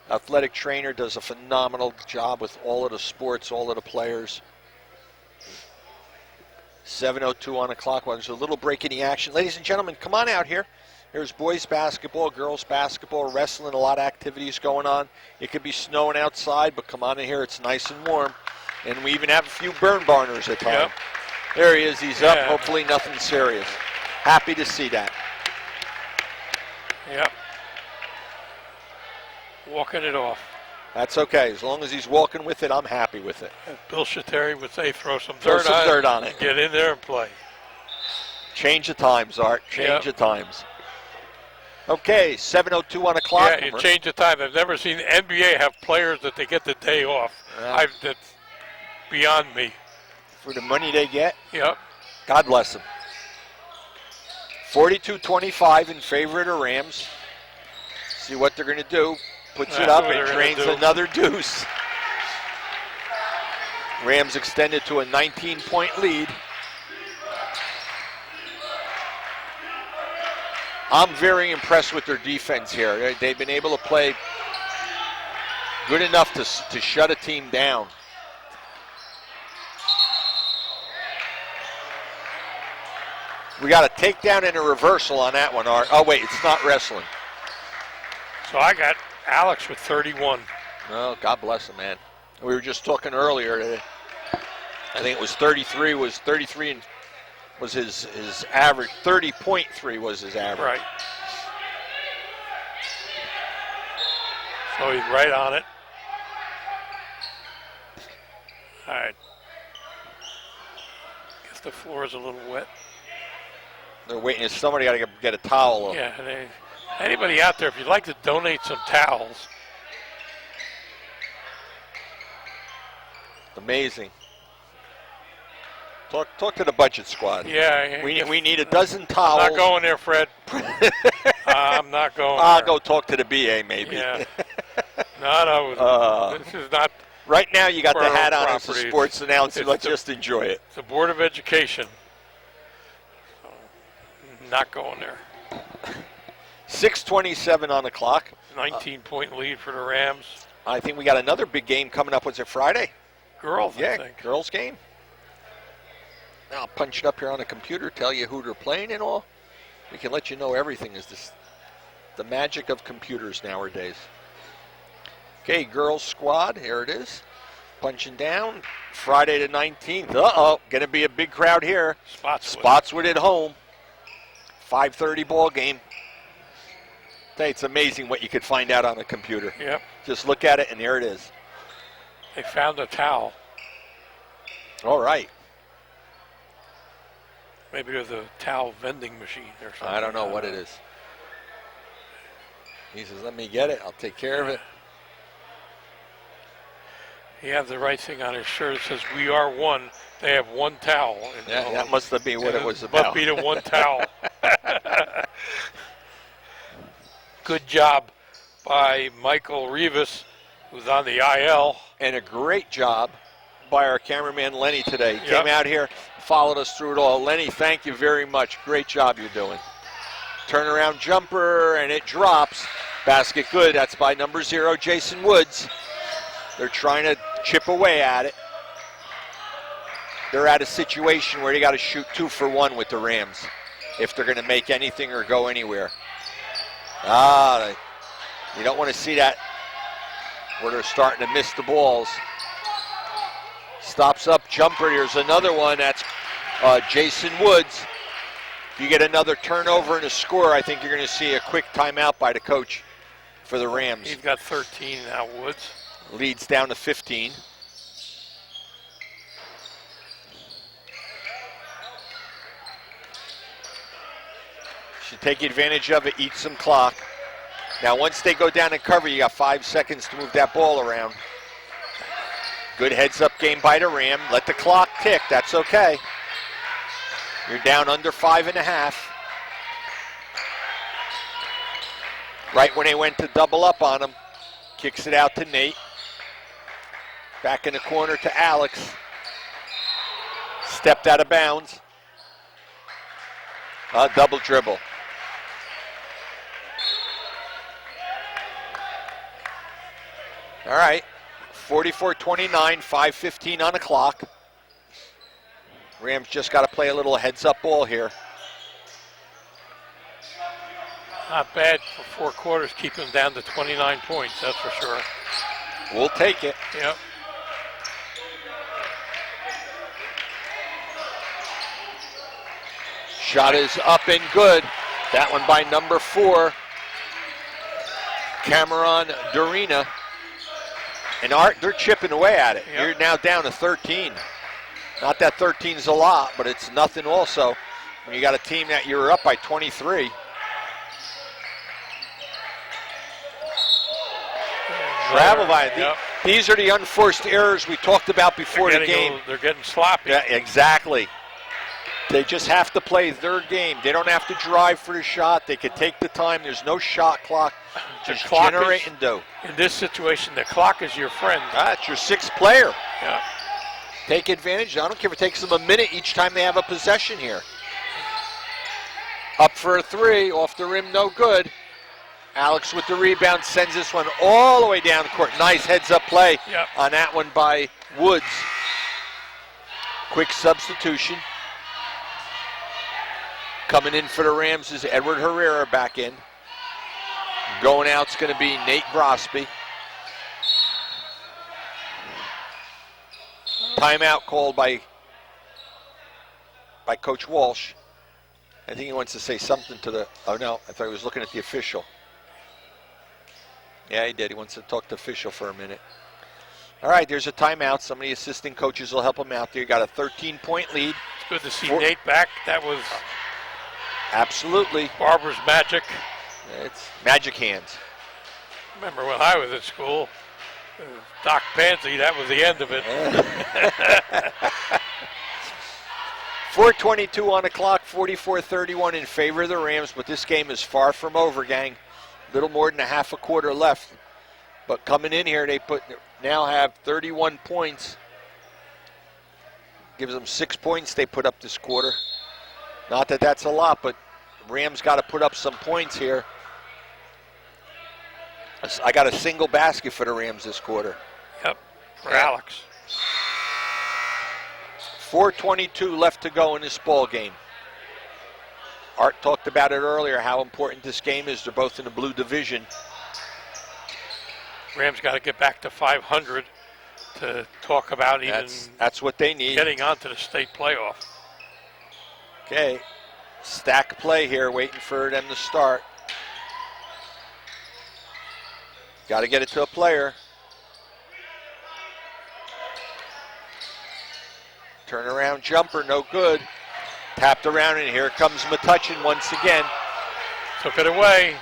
athletic trainer, does a phenomenal job with all of the sports, all of the players. 7:02 on the clock. Well, there's a little break in the action. Ladies and gentlemen, come on out here. There's boys basketball, girls basketball, wrestling, a lot of activities going on. It could be snowing outside, but come on in here. It's nice and warm. And we even have a few burn barners at times. Yep. There he is. He's up. Hopefully nothing serious. Happy to see that. Yep. Walking it off. That's okay. As long as he's walking with it, I'm happy with it. As Bill Shateri would say, throw some Throw dirt some dirt on it. And get in there and play. Change the times, Art. Change the times. Okay, 7:02 on the clock. Yeah, you change the time. I've never seen the NBA have players that they get the day off. That's beyond me. For the money they get. Yep. God bless them. 42-25 in favor of the Rams. See what they're going to do. Puts it up and drains another deuce. Rams extended to a 19-point lead. I'm very impressed with their defense here. They've been able to play good enough to shut a team down. We got a takedown and a reversal on that one, Art. Oh, wait, it's not wrestling. So I got Alex with 31. Oh, God bless him, man. We were just talking earlier. I think it was 33 and was his average. 30.3 was his average. Right. So he's right on it. All right. Guess the floor is a little wet. They're waiting. Somebody got to get a towel. Yeah. Anybody out there, if you'd like to donate some towels. Amazing. Talk to the budget squad. Yeah. We need a dozen towels. I'm not going there, Fred. I'm not going I'll there. go talk to the BA maybe. Yeah. No. This is not. Right now you got the hat on as a property. sports announcer. Let's just enjoy it. It's the Board of Education. So, not going there. 6:27 on the clock. 19-point lead for the Rams. I think we got another big game coming up. Was it Friday? Girls, I think. Girls game. I'll punch it up here on the computer, tell you who they're playing and all. We can let you know everything. Is this the magic of computers nowadays? Okay, girls squad, here it is. Punching down, Friday the 19th. Uh-oh, gonna be a big crowd here. Spotswood at home. 5:30 ball game. It's amazing what you could find out on a computer. Yep. Just look at it and there it is. They found a towel. All right. Maybe there's a towel vending machine or something. I don't know what it is. He says, let me get it. I'll take care of it. He has the right thing on his shirt. It says, "We are one." They have one towel. Yeah, that must have been what it was about. Must be the one towel. Good job by Michael Rivas, who's on the IL. And a great job by our cameraman Lenny today. He came out here, followed us through it all. Lenny, thank you very much. Great job you're doing. Turnaround jumper, and it drops. Basket good. That's by number 0, Jason Woods. They're trying to chip away at it. They're at a situation where they got to shoot 2 for 1 with the Rams if they're going to make anything or go anywhere. You don't want to see that where they're starting to miss the balls. Stops up jumper. Here's another one. That's Jason Woods. If you get another turnover and a score, I think you're going to see a quick timeout by the coach for the Rams. He's got 13 now, Woods. Leads down to 15. Should take advantage of it, eat some clock. Now, once they go down and cover, you got 5 seconds to move that ball around. Good heads-up game by the Ram. Let the clock tick. That's okay. You're down under 5.5. Right when they went to double up on him, kicks it out to Nate. Back in the corner to Alex. Stepped out of bounds. Double dribble. All right, 44-29, 5:15 on the clock. Rams just got to play a little heads-up ball here. Not bad for 4 quarters, keeping them down to 29 points, that's for sure. We'll take it. Yep. Shot is up and good. That one by number 4, Cameron Dorina. And Art, they're chipping away at it. Yep. You're now down to 13. Not that 13's a lot, but it's nothing also when you got a team that you're up by 23. Travel by. Yep. These are the unforced errors we talked about before the game. They're getting sloppy. Yeah, exactly. They just have to play their game. They don't have to drive for the shot. They can take the time. There's no shot clock. Just generate and do. In this situation, the clock is your friend. That's your 6th player. Yeah. Take advantage. I don't care if it takes them a minute each time they have a possession here. Up for a 3, off the rim, no good. Alex with the rebound sends this one all the way down the court. Nice heads-up play on that one by Woods. Quick substitution. Coming in for the Rams is Edward Herrera back in. Going out's going to be Nate Grosby. Timeout called by Coach Walsh. I think he wants to say something to the, oh no, I thought he was looking at the official. Yeah, he did. He wants to talk to the official for a minute. All right, there's a timeout. Some of the assistant coaches will help him out there. You got a 13-point lead. It's good to see Nate back. That was absolutely Barber's magic. It's magic hands. Remember when I was at school, Doc Pansy, that was the end of it. 4:22 on the clock, 44-31 in favor of the Rams, but this game is far from over, gang. Little more than a half a quarter left. But coming in here, they now have 31 points. Gives them 6 points they put up this quarter. Not that that's a lot, but Rams got to put up some points here. I got a single basket for the Rams this quarter. Yep, for Alex. 4:22 left to go in this ball game. Art talked about it earlier, how important this game is. They're both in the blue division. Rams got to get back to 500 to talk about even that's what they need. Getting onto the state playoff. Okay, stack play here, waiting for them to start. Got to get it to a player. Turnaround jumper, no good. Tapped around, and here comes Metuchen once again. Took it away.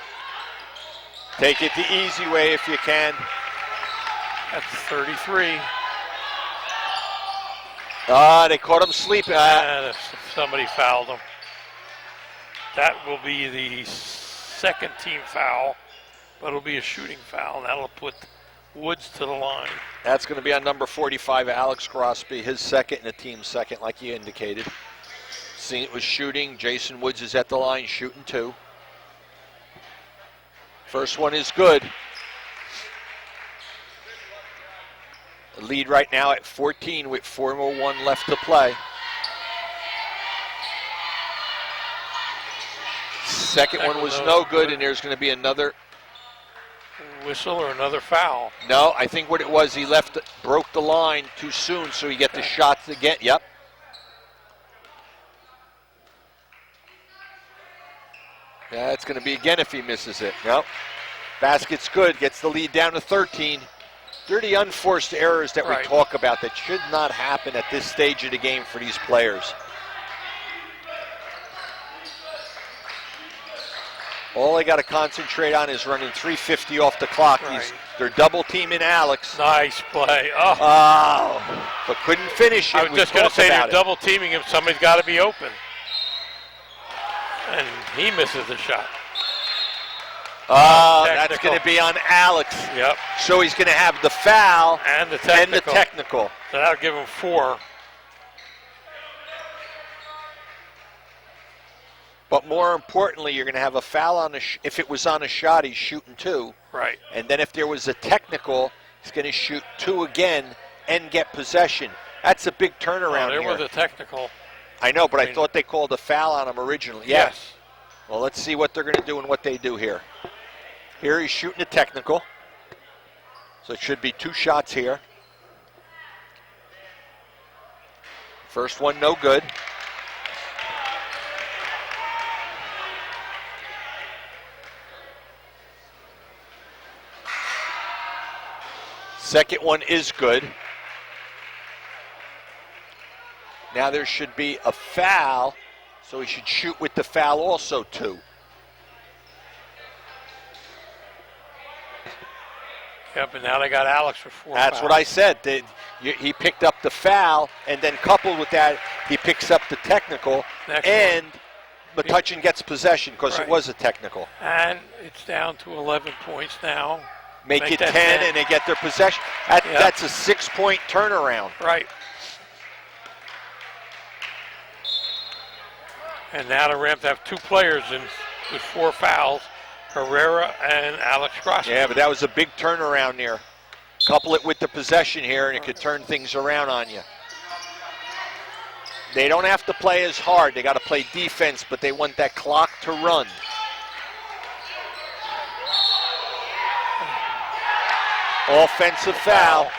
Take it the easy way if you can. That's 33. They caught him sleeping. Somebody fouled him. That will be the second team foul, but it'll be a shooting foul. That'll put Woods to the line. That's going to be on number 45, Alex Crosby, his second and the team's second, like you indicated. St. was shooting. Jason Woods is at the line shooting 2. First one is good. The lead right now at 14 with 4:01 left to play. Second one was no good, and there's going to be another whistle or another foul. No, I think what it was, he broke the line too soon, so he get the shots again. Yep. Yeah, it's going to be again if he misses it. Nope. Basket's good, gets the lead down to 13. They're the unforced errors that we talk about that should not happen at this stage of the game for these players. All they got to concentrate on is running 3:50 off the clock. They're double teaming Alex. Nice play. But couldn't finish it. I was just going to say they're double teaming him. Somebody's got to be open. And he misses the shot. That's going to be on Alex. Yep. So he's going to have the foul and the technical. So that'll give him 4. But more importantly, you're going to have a foul on if it was on a shot, he's shooting 2. Right. And then if there was a technical, he's going to shoot 2 again and get possession. That's a big turnaround here. There was a technical. I know, but I thought they called a foul on him originally. Yes. Well, let's see what they're going to do and what they do here. Here he's shooting a technical. So it should be 2 shots here. First one, no good. Second one is good. Now there should be a foul, so he should shoot with the foul also 2. Yep, and now they got Alex for 4 That's fouls. what I said. He picked up the foul, and then coupled with that, he picks up the technical, and Metuchen gets possession because it was a technical. And it's down to 11 points now. Make it 10, and they get their possession. That's a 6-point turnaround. Right. And now the Rams have 2 players with 4 fouls, Herrera and Alex Crosby. Yeah, but that was a big turnaround there. Couple it with the possession here, and it could turn things around on you. They don't have to play as hard. They got to play defense, but they want that clock to run. Offensive foul.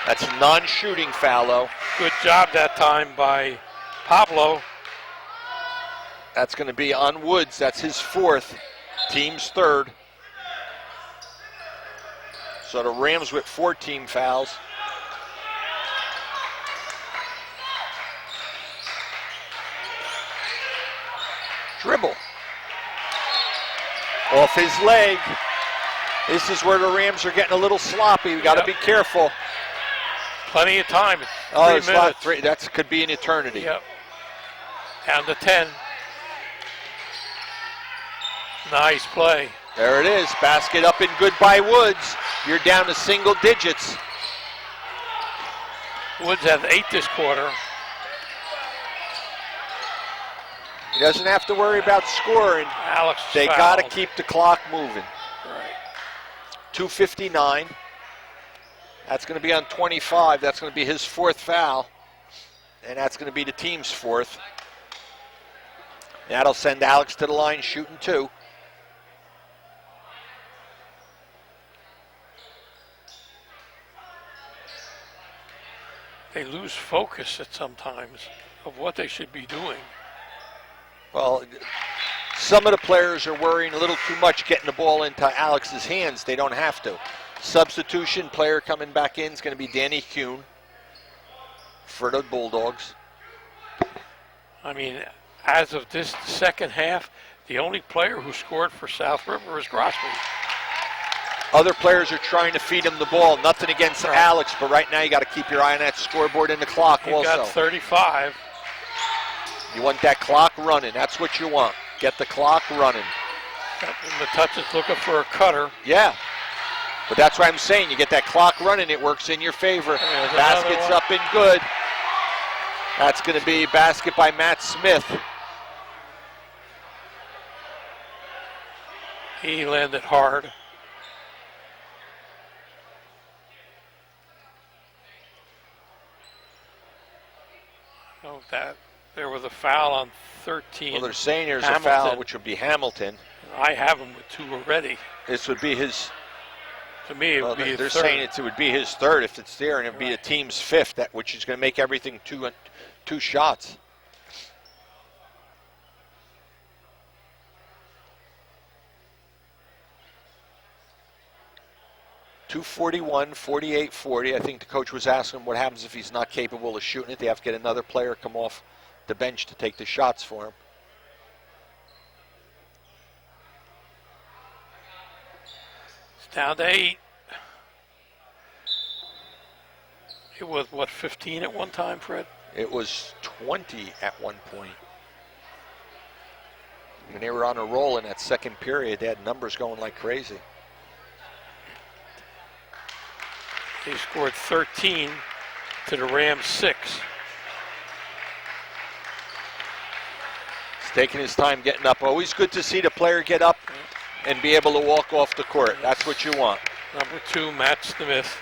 That's a non-shooting foul, though. Good job that time by Pablo. That's going to be on Woods. That's his 4th. Team's 3rd. So the Rams with 4 team fouls. Dribble. Off his leg. This is where the Rams are getting a little sloppy. We got to be careful. Plenty of time. 3 minutes. That could be an eternity. Yep. Down to 10. Nice play. There it is. Basket up and good by Woods. You're down to single digits. Woods has 8 this quarter. He doesn't have to worry about scoring. Alex They got to keep the clock moving. Right. 2:59. That's going to be on 25. That's going to be his 4th foul. And that's going to be the team's 4th. That'll send Alex to the line shooting 2. They lose focus at sometimes of what they should be doing. Well, some of the players are worrying a little too much getting the ball into Alex's hands. They don't have to. Substitution player coming back in is going to be Danny Kuhn for the Bulldogs. I mean, as of this second half, the only player who scored for South River is Crosby. Other players are trying to feed him the ball. Nothing against Alex, but right now you got to keep your eye on that scoreboard and the clock also. You got 35. You want that clock running. That's what you want. Get the clock running. Metuchen's looking for a cutter. Yeah. But that's what I'm saying. You get that clock running, it works in your favor. Basket's up and good. That's going to be basket by Matt Smith. He landed hard. Oh, that there was a foul on 13. Well, they're saying there's Hamilton. a foul, which would be Hamilton. I have him with 2 already. This would be his. To me, it would be his they're third. saying it would be his third if it's there, and it would be the team's 5th, which is going to make everything 2 shots. .241, 48-40. I think the coach was asking him what happens if he's not capable of shooting it. They have to get another player come off the bench to take the shots for him. It's down to 8. It was, what, 15 at one time, Fred? It was 20 at one point. When they were on a roll in that second period, they had numbers going like crazy. They scored 13 to the Rams 6. He's taking his time getting up. Always good to see the player get up and be able to walk off the court. That's what you want. Number 2, Matt Smith.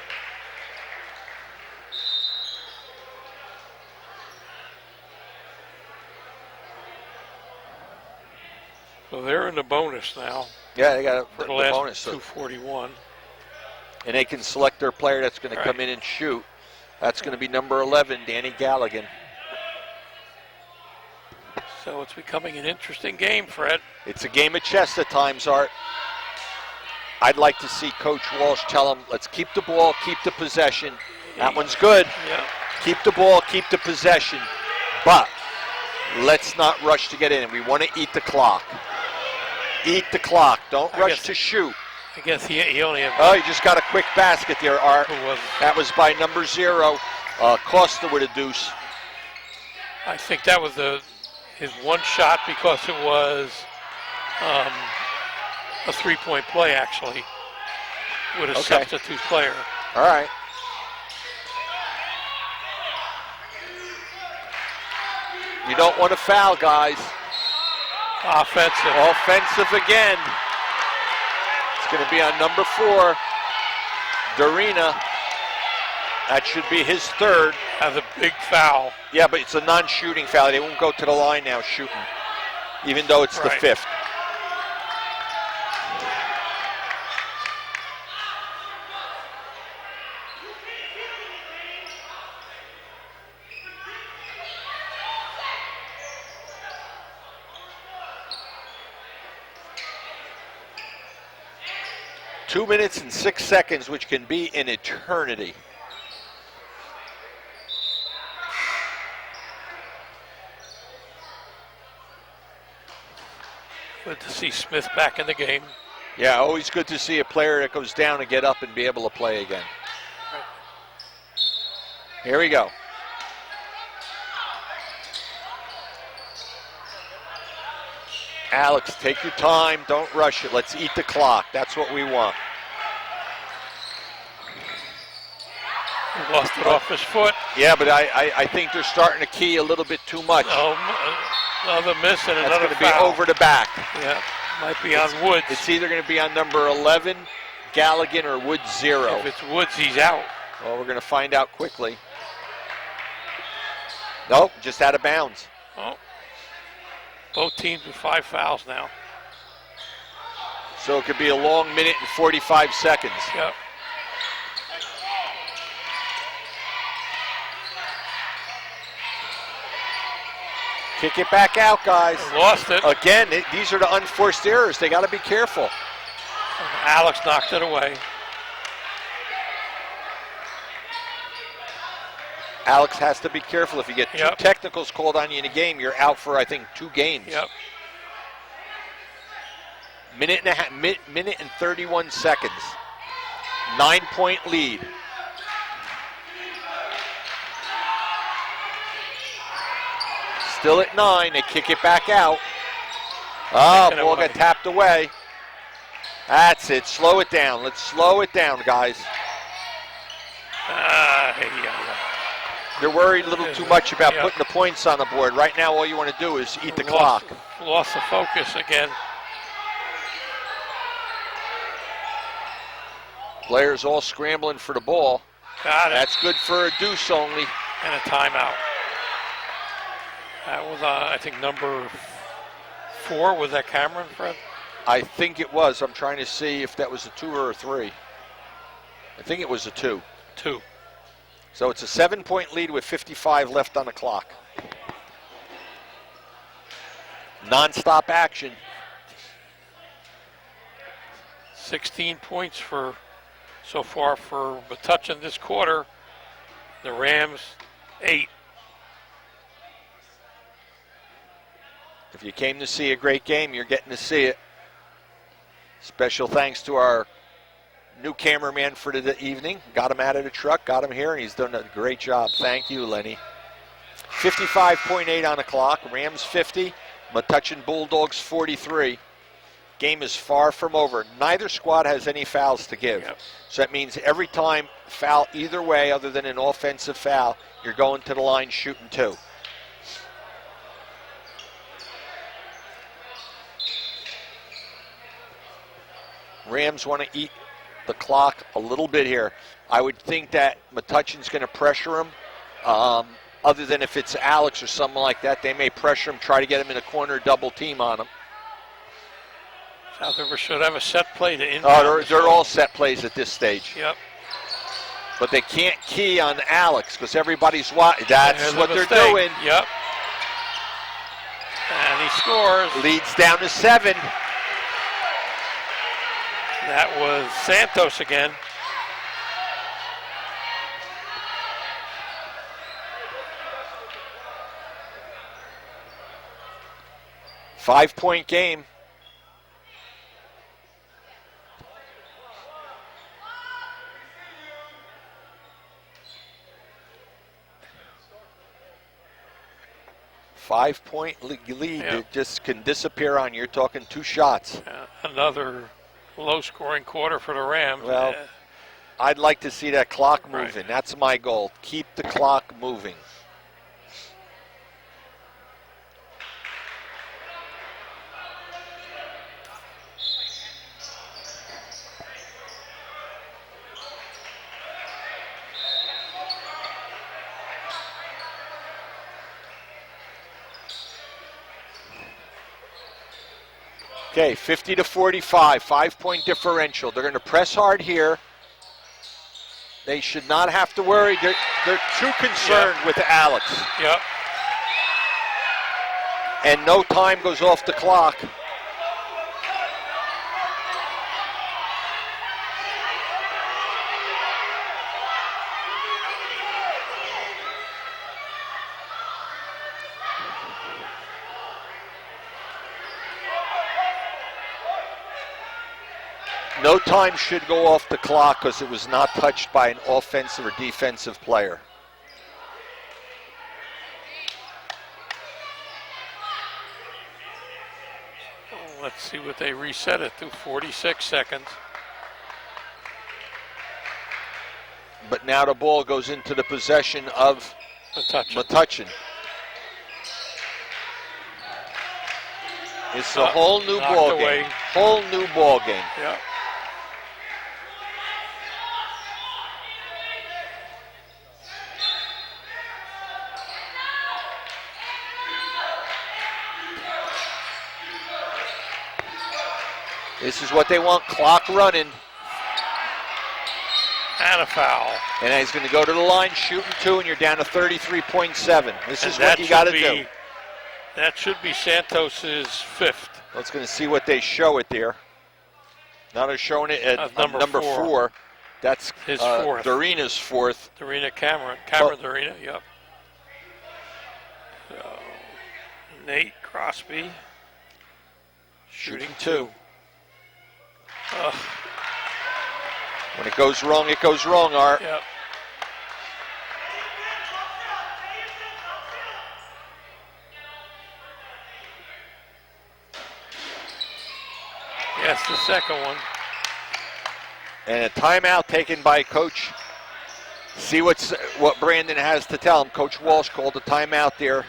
So they're in the bonus now. Yeah, they got for the the last bonus. 241. And they can select their player that's going to come in and shoot. That's going to be number 11, Danny Galligan. So it's becoming an interesting game, Fred. It's a game of chess at times, Art. I'd like to see Coach Walsh tell them, let's keep the ball, keep the possession. That one's good. Yeah. Keep the ball, keep the possession. But let's not rush to get in. We want to eat the clock. Eat the clock. Don't rush to shoot. I guess he only had. Oh, he just got a quick basket there, Art. Who was it? That was by number 0, Costa with a deuce. I think that was his one shot because it was a 3-point play, actually, with a substitute player. All right. You don't want to foul, guys. Offensive. Offensive again. It's going to be on number 4, Darina. That should be his 3rd. Has a big foul. Yeah, but it's a non-shooting foul. They won't go to the line now shooting, even though it's the 5th. Two minutes and 6 seconds, which can be an eternity. Good to see Smith back in the game. Yeah, always good to see a player that goes down and get up and be able to play again. Here we go. Alex, take your time. Don't rush it. Let's eat the clock. That's what we want. He lost it off his foot. Yeah, but I think they're starting to key a little bit too much. Another miss and That's another going to foul. be over the back. Yeah, might be on Woods. It's either going to be on number 11, Galligan, or Woods 0. If it's Woods, he's out. Well, we're going to find out quickly. Nope, just out of bounds. Oh. Both teams with 5 fouls now. So it could be a long minute and 45 seconds. Yep. Kick it back out, guys. Lost it. Again, these are the unforced errors. They got to be careful. Alex knocked it away. Alex has to be careful. If you get 2 technicals called on you in a game, you're out for, I think, 2 games. Yep. Minute and 31 seconds. 9-point lead. Still at 9. They kick it back out. Oh, ball got tapped away. That's it. Slow it down. Let's slow it down, guys. They're worried a little too much about putting the points on the board. Right now, all you want to do is eat the clock. Lost the focus again. Players all scrambling for the ball. Got it. That's good for a deuce only. And a timeout. That was, I think, number 4. Was that Cameron, Fred? I think it was. I'm trying to see if that was a 2 or a 3. I think it was a 2. 2. So it's a 7-point lead with 55 left on the clock. Non-stop action. 16 points so far for Metuchen this quarter. The Rams, 8. If you came to see a great game, you're getting to see it. Special thanks to our new cameraman for the evening. Got him out of the truck, got him here, and he's done a great job. Thank you, Lenny. 55.8 on the clock. Rams 50, Metuchen Bulldogs 43. Game is far from over. Neither squad has any fouls to give. Yep. So that means every time foul either way other than an offensive foul, you're going to the line shooting 2. Rams want to eat the clock a little bit here. I would think that Metuchen's going to pressure him. Other than if it's Alex or something like that, they may pressure him, try to get him in a corner, double team on him. South River should have a set play to inbound. Oh, they're all set plays at this stage. Yep. But they can't key on Alex because everybody's watching. That's what they're doing. Yep. And he scores. Leads down to 7. That was Santos again. Five-point game. Five-point lead. Yeah. It just can disappear on you. You're talking 2 shots. Another low-scoring quarter for the Rams. Well, I'd like to see that clock moving. Right. That's my goal. Keep the clock moving. Okay, 50 to 45, 5-point differential. They're going to press hard here. They should not have to worry. They're too concerned with Alex. Yep. And no time goes off the clock. No time should go off the clock because it was not touched by an offensive or defensive player. Let's see what they reset it to, 46 seconds. But now the ball goes into the possession of Metuchen. It's a whole new ball game. Whole new ball game. Yeah. This is what they want, clock running. And a foul. And he's going to go to the line, shooting 2, and you're down to 33.7. This is what you got to do. That should be Santos's 5th. Let's going to see what they show it there. Now they're showing it at number 4. That's his 4th. Dorina's 4th. Dorina Cameron Dorina, yep. So, Nate Crosby. Shooting 2. Ugh. When it goes wrong, Art. Yep. Yes, the second one. And a timeout taken by Coach. See what Brandon has to tell him. Coach Walsh called a timeout there.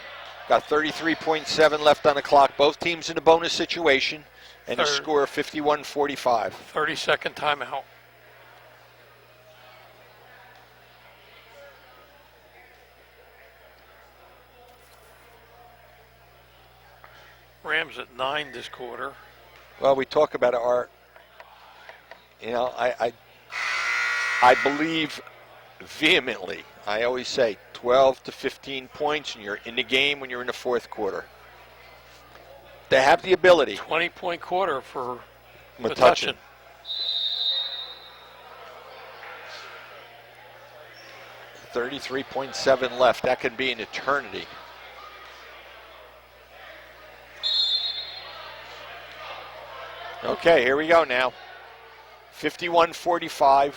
Got 33.7 left on the clock. Both teams in a bonus situation. And a score of 51-45. 30-second timeout. Rams at 9 this quarter. Well, we talk about it, Art. You know, I believe vehemently. I always say 12 to 15 points, and you're in the game when you're in the fourth quarter. They have the ability. 20-point quarter for Metuchen. 33.7 left. That could be an eternity. Okay, here we go now. 51-45.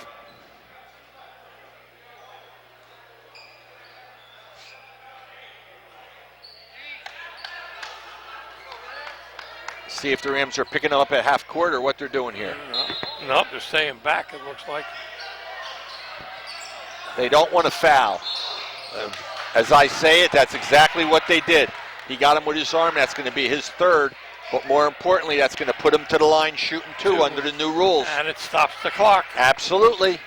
See if the Rams are picking them up at half court or what they're doing here. Nope, they're staying back, it looks like. They don't want to foul. As I say it, that's exactly what they did. He got him with his arm. That's going to be his third. But more importantly, that's going to put him to the line shooting two under the new rules. And it stops the clock. Absolutely.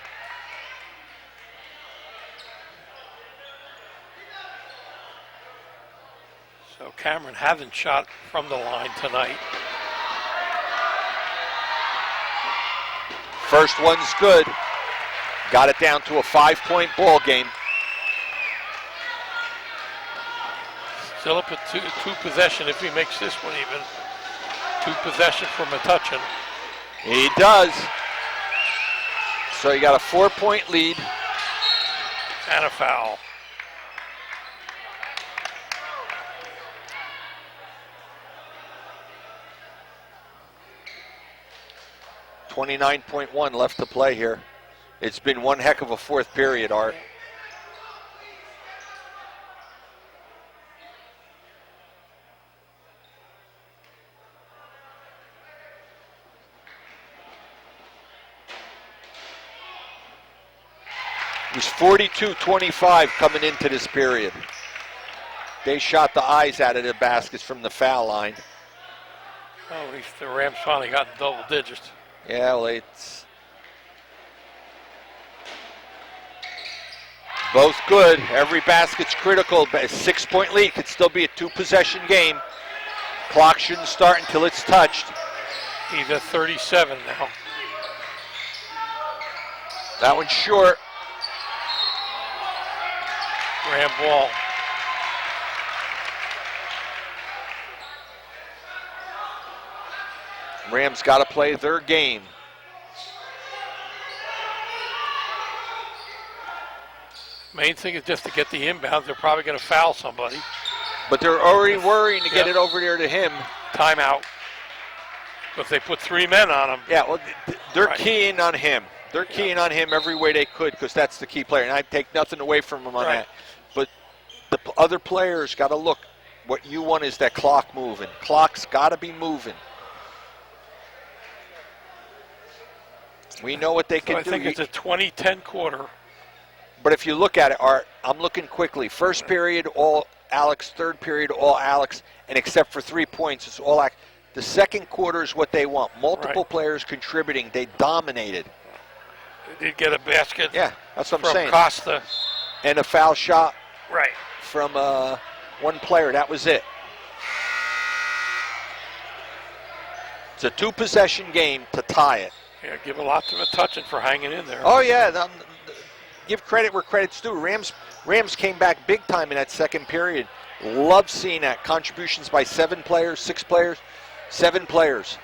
So Cameron hasn't shot from the line tonight. First one's good. Got it down to a 5-point ball game. Still up at two possession if he makes this one even. 2 possession for Metuchen. He does. So you got a 4-point lead. And a foul. $29.1 left to play here. It's been one heck of a fourth period, Art. It was 42-25 coming into this period. They shot the eyes out of the baskets from the foul line. Well, at least the Rams finally got in double digits. Yeah, well, it's both good. Every basket's critical. A 6-point lead could still be a 2-possession game. Clock shouldn't start until it's touched. He's at 37 now. That one's short. Ram ball. Rams got to play their game. Main thing is just to get the inbound. They're probably going to foul somebody. But they're already worrying to get it over there to him. Timeout. If they put 3 men on him. Yeah, well, they're keying on him. They're keying on him every way they could because that's the key player. And I take nothing away from him on that. But the other players got to look. What you want is that clock moving. Clock's got to be moving. We know what they can do. I think it's a 20-10 quarter. But if you look at it, Art, I'm looking quickly. First period, all Alex. Third period, all Alex. And except for 3 points, it's all Alex. The second quarter is what they want. Multiple players contributing. They dominated. They did get a basket. Yeah, that's what I'm saying. From Costa. And a foul shot. Right. From one player. That was it. It's a 2-possession game to tie it. Yeah, give a lot to Metuchen for hanging in there. Oh, yeah. Give credit where credit's due. Rams came back big time in that second period. Love seeing that. Contributions by 7 players, 6 players, 7 players.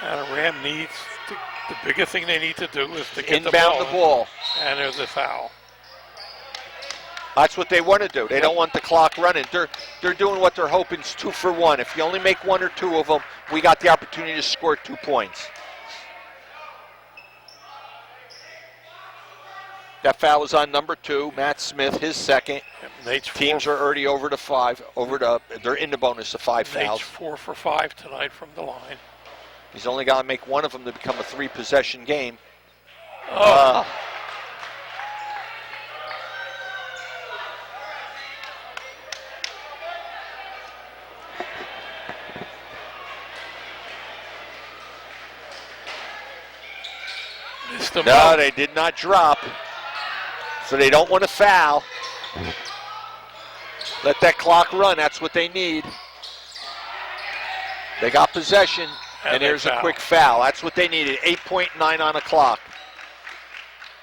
And a Ram needs the biggest thing they need to do is to get inbound the ball. And there's a foul. That's what they want to do. They don't want the clock running. They're doing what they're hoping is 2 for 1. If you only make 1 or 2 of them, we got the opportunity to score 2 points. That foul was on number 2, Matt Smith, his second. Nate's Teams are already over to 5. They're in the bonus of 5 fouls. Nate's 4 for 5 tonight from the line. He's only got to make one of them to become a 3-possession game. Oh. No, they did not drop. So they don't want to foul. Let that clock run. That's what they need. They got possession, and there's a quick foul. That's what they needed. 8.9 on the clock.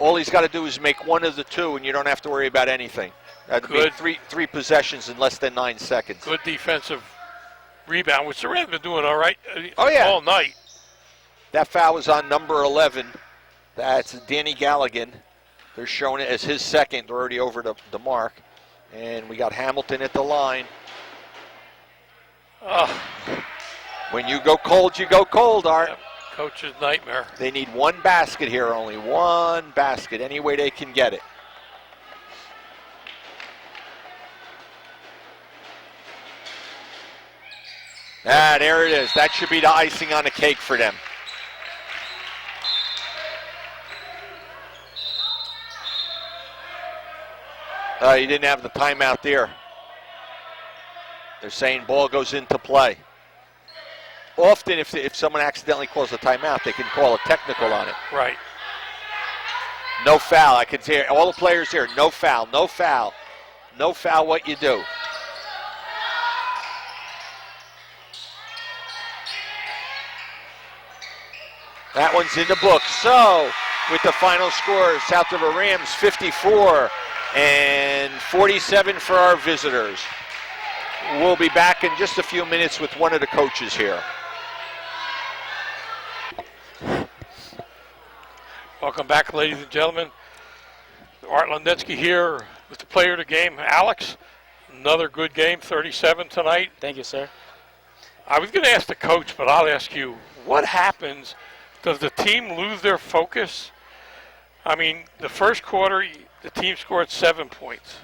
All he's got to do is make one of the two, and you don't have to worry about anything. That'd be three possessions in less than 9 seconds. Good defensive rebound, which the Rams been doing all right all night. That foul was on number 11. That's Danny Galligan. They're showing it as his second. They're already over the mark. And we got Hamilton at the line. When you go cold, Art. Yep. Coach's nightmare. They need one basket here, only one basket, any way they can get it. There it is. That should be the icing on the cake for them. You didn't have the timeout there. They're saying ball goes into play. Often, if someone accidentally calls a timeout, they can call a technical on it. Right. No foul. I can hear all the players here. No foul. No foul. No foul. What you do? That one's in the book. So, with the final score, South River Rams 54 and 47 for our visitors. We'll be back in just a few minutes with one of the coaches here. Welcome back, ladies and gentlemen. Art Lundetsky here with the player of the game, Alex. Another good game, 37 tonight. Thank you, sir. I was going to ask the coach, but I'll ask you, what happens? Does the team lose their focus? I mean, the first quarter, the team scored 7 points.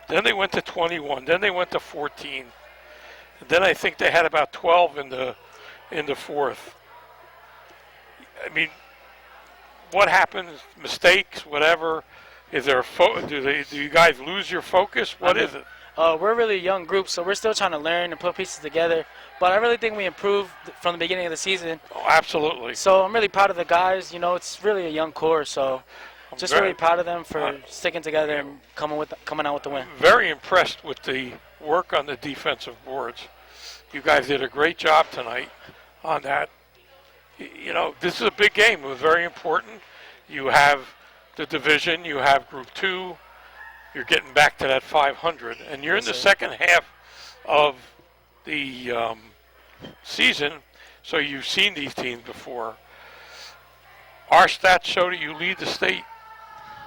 Then they went to 21. Then they went to 14. And then I think they had about 12 in the fourth. I mean, what happens? Mistakes, whatever. Is there do you guys lose your focus? What is it? We're a really young group, so we're still trying to learn and put pieces together. But I really think we improved from the beginning of the season. Oh, absolutely. So I'm really proud of the guys. You know, it's really a young core, so just really proud of them for sticking together and coming out with the win. Very impressed with the work on the defensive boards. You guys did a great job tonight on that. You know, this is a big game. It was very important. You have the division. You have Group 2. You're getting back to that 500. And you're in the second half of the season, so you've seen these teams before. Our stats show that you lead the state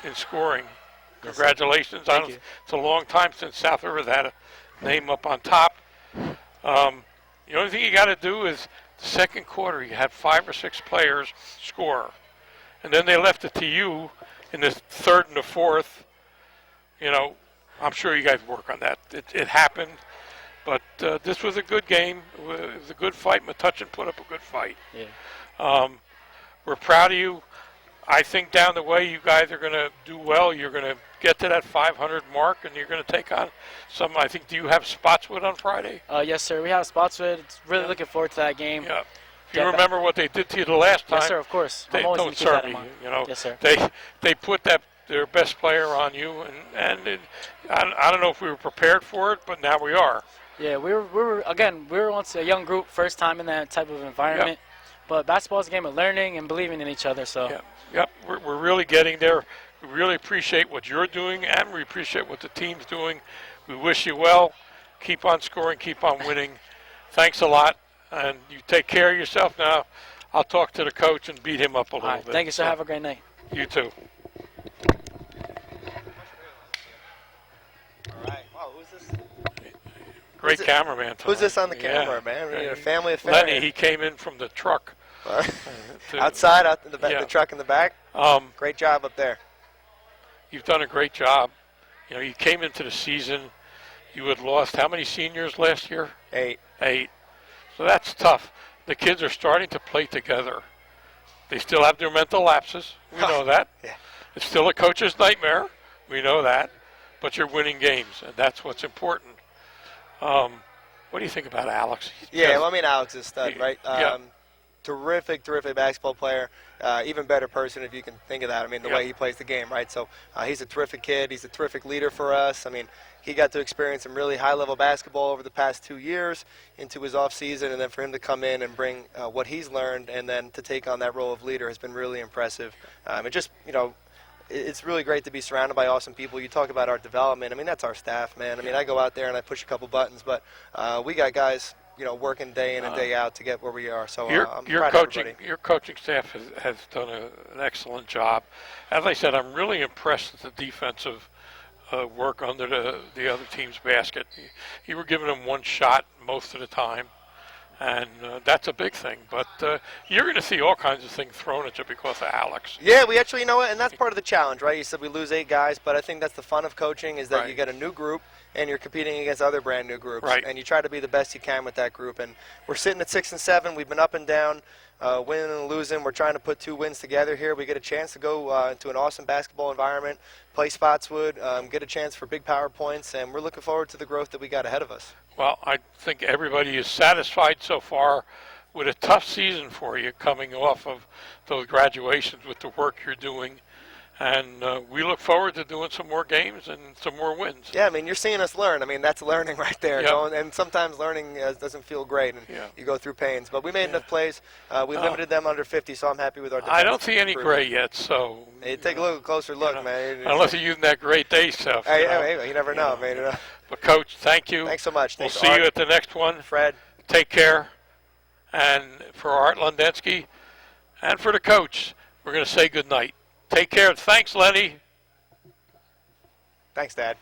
in scoring. Congratulations. Thank you. It's a long time since South River had a name up on top. The only thing you got to do is the second quarter, you had 5 or 6 players score. And then they left it to you in the third and the fourth. You know, I'm sure you guys work on that. It happened. But this was a good game. It was a good fight. Metuchen put up a good fight. Yeah. We're proud of you. I think down the way you guys are going to do well. You're going to get to that 500 mark, and you're going to take on some, I think, do you have Spotswood on Friday? Yes, sir. We have Spotswood. Really looking forward to that game. Yeah. If you remember what they did to you the last time. Yes, sir, of course. They don't serve me. You know, yes, sir. They put their best player on you, and I don't know if we were prepared for it, but now we are. Yeah, we were once a young group, first time in that type of environment. Yep. But basketball is a game of learning and believing in each other. So. Yep. We're really getting there. We really appreciate what you're doing, and we appreciate what the team's doing. We wish you well. Keep on scoring. Keep on winning. Thanks a lot, and you take care of yourself now. I'll talk to the coach and beat him up a little bit. Thank you, sir. Have a great night. You too. All right. Wow, who's this? Great cameraman tonight. Who's this on the camera, man? We need a family affair. Lenny, he came in from the truck. Outside, the truck in the back. Great job up there. You've done a great job. You know, you came into the season, you had lost how many seniors last year? 8. 8. So that's tough. The kids are starting to play together. They still have their mental lapses. We know that. Yeah. It's still a coach's nightmare. We know that. But you're winning games, and that's what's important. What do you think about Alex? Yeah, well, I mean, Alex is a stud, right? Yeah. Terrific basketball player. Even better person if you can think of that. I mean, the way he plays the game, right? So he's a terrific kid. He's a terrific leader for us. I mean, he got to experience some really high-level basketball over the past 2 years into his off-season, and then for him to come in and bring what he's learned and then to take on that role of leader has been really impressive. And just, you know, it's really great to be surrounded by awesome people. You talk about our development. I mean, that's our staff, man. I mean, I go out there and I push a couple buttons, but we got guys, you know, working day in and day out to get where we are. So I'm proud of everybody. Your coaching staff has done an excellent job. As I said, I'm really impressed with the defensive work under the other team's basket. You were giving them one shot most of the time, and that's a big thing. But you're going to see all kinds of things thrown at you because of Alex. Yeah, we actually, you know what, and that's part of the challenge, right? You said we lose 8 guys, but I think that's the fun of coaching is that Right. you get a new group and you're competing against other brand new groups. Right. And you try to be the best you can with that group. And we're sitting at 6 and 7. We've been up and down, winning and losing. We're trying to put 2 wins together here. We get a chance to go into an awesome basketball environment, play Spotswood, get a chance for big power points, and we're looking forward to the growth that we got ahead of us. Well, I think everybody is satisfied so far with a tough season for you coming off of those graduations with the work you're doing. And we look forward to doing some more games and some more wins. Yeah, I mean, you're seeing us learn. I mean, that's learning right there. Yep. Going, and sometimes learning doesn't feel great, and you go through pains. But we made enough plays. We limited them under 50, so I'm happy with our defense. I don't see any gray yet, so. Hey, take a little closer look, man. Unless you're using that great day stuff. Hey, you never know, man. But, Coach, thank you. Thanks so much. We'll Thanks, see Art, you at the next one. Fred. Take care. And for Art Lundensky and for the coach, we're going to say good night. Take care. Thanks, Lenny. Thanks, Dad.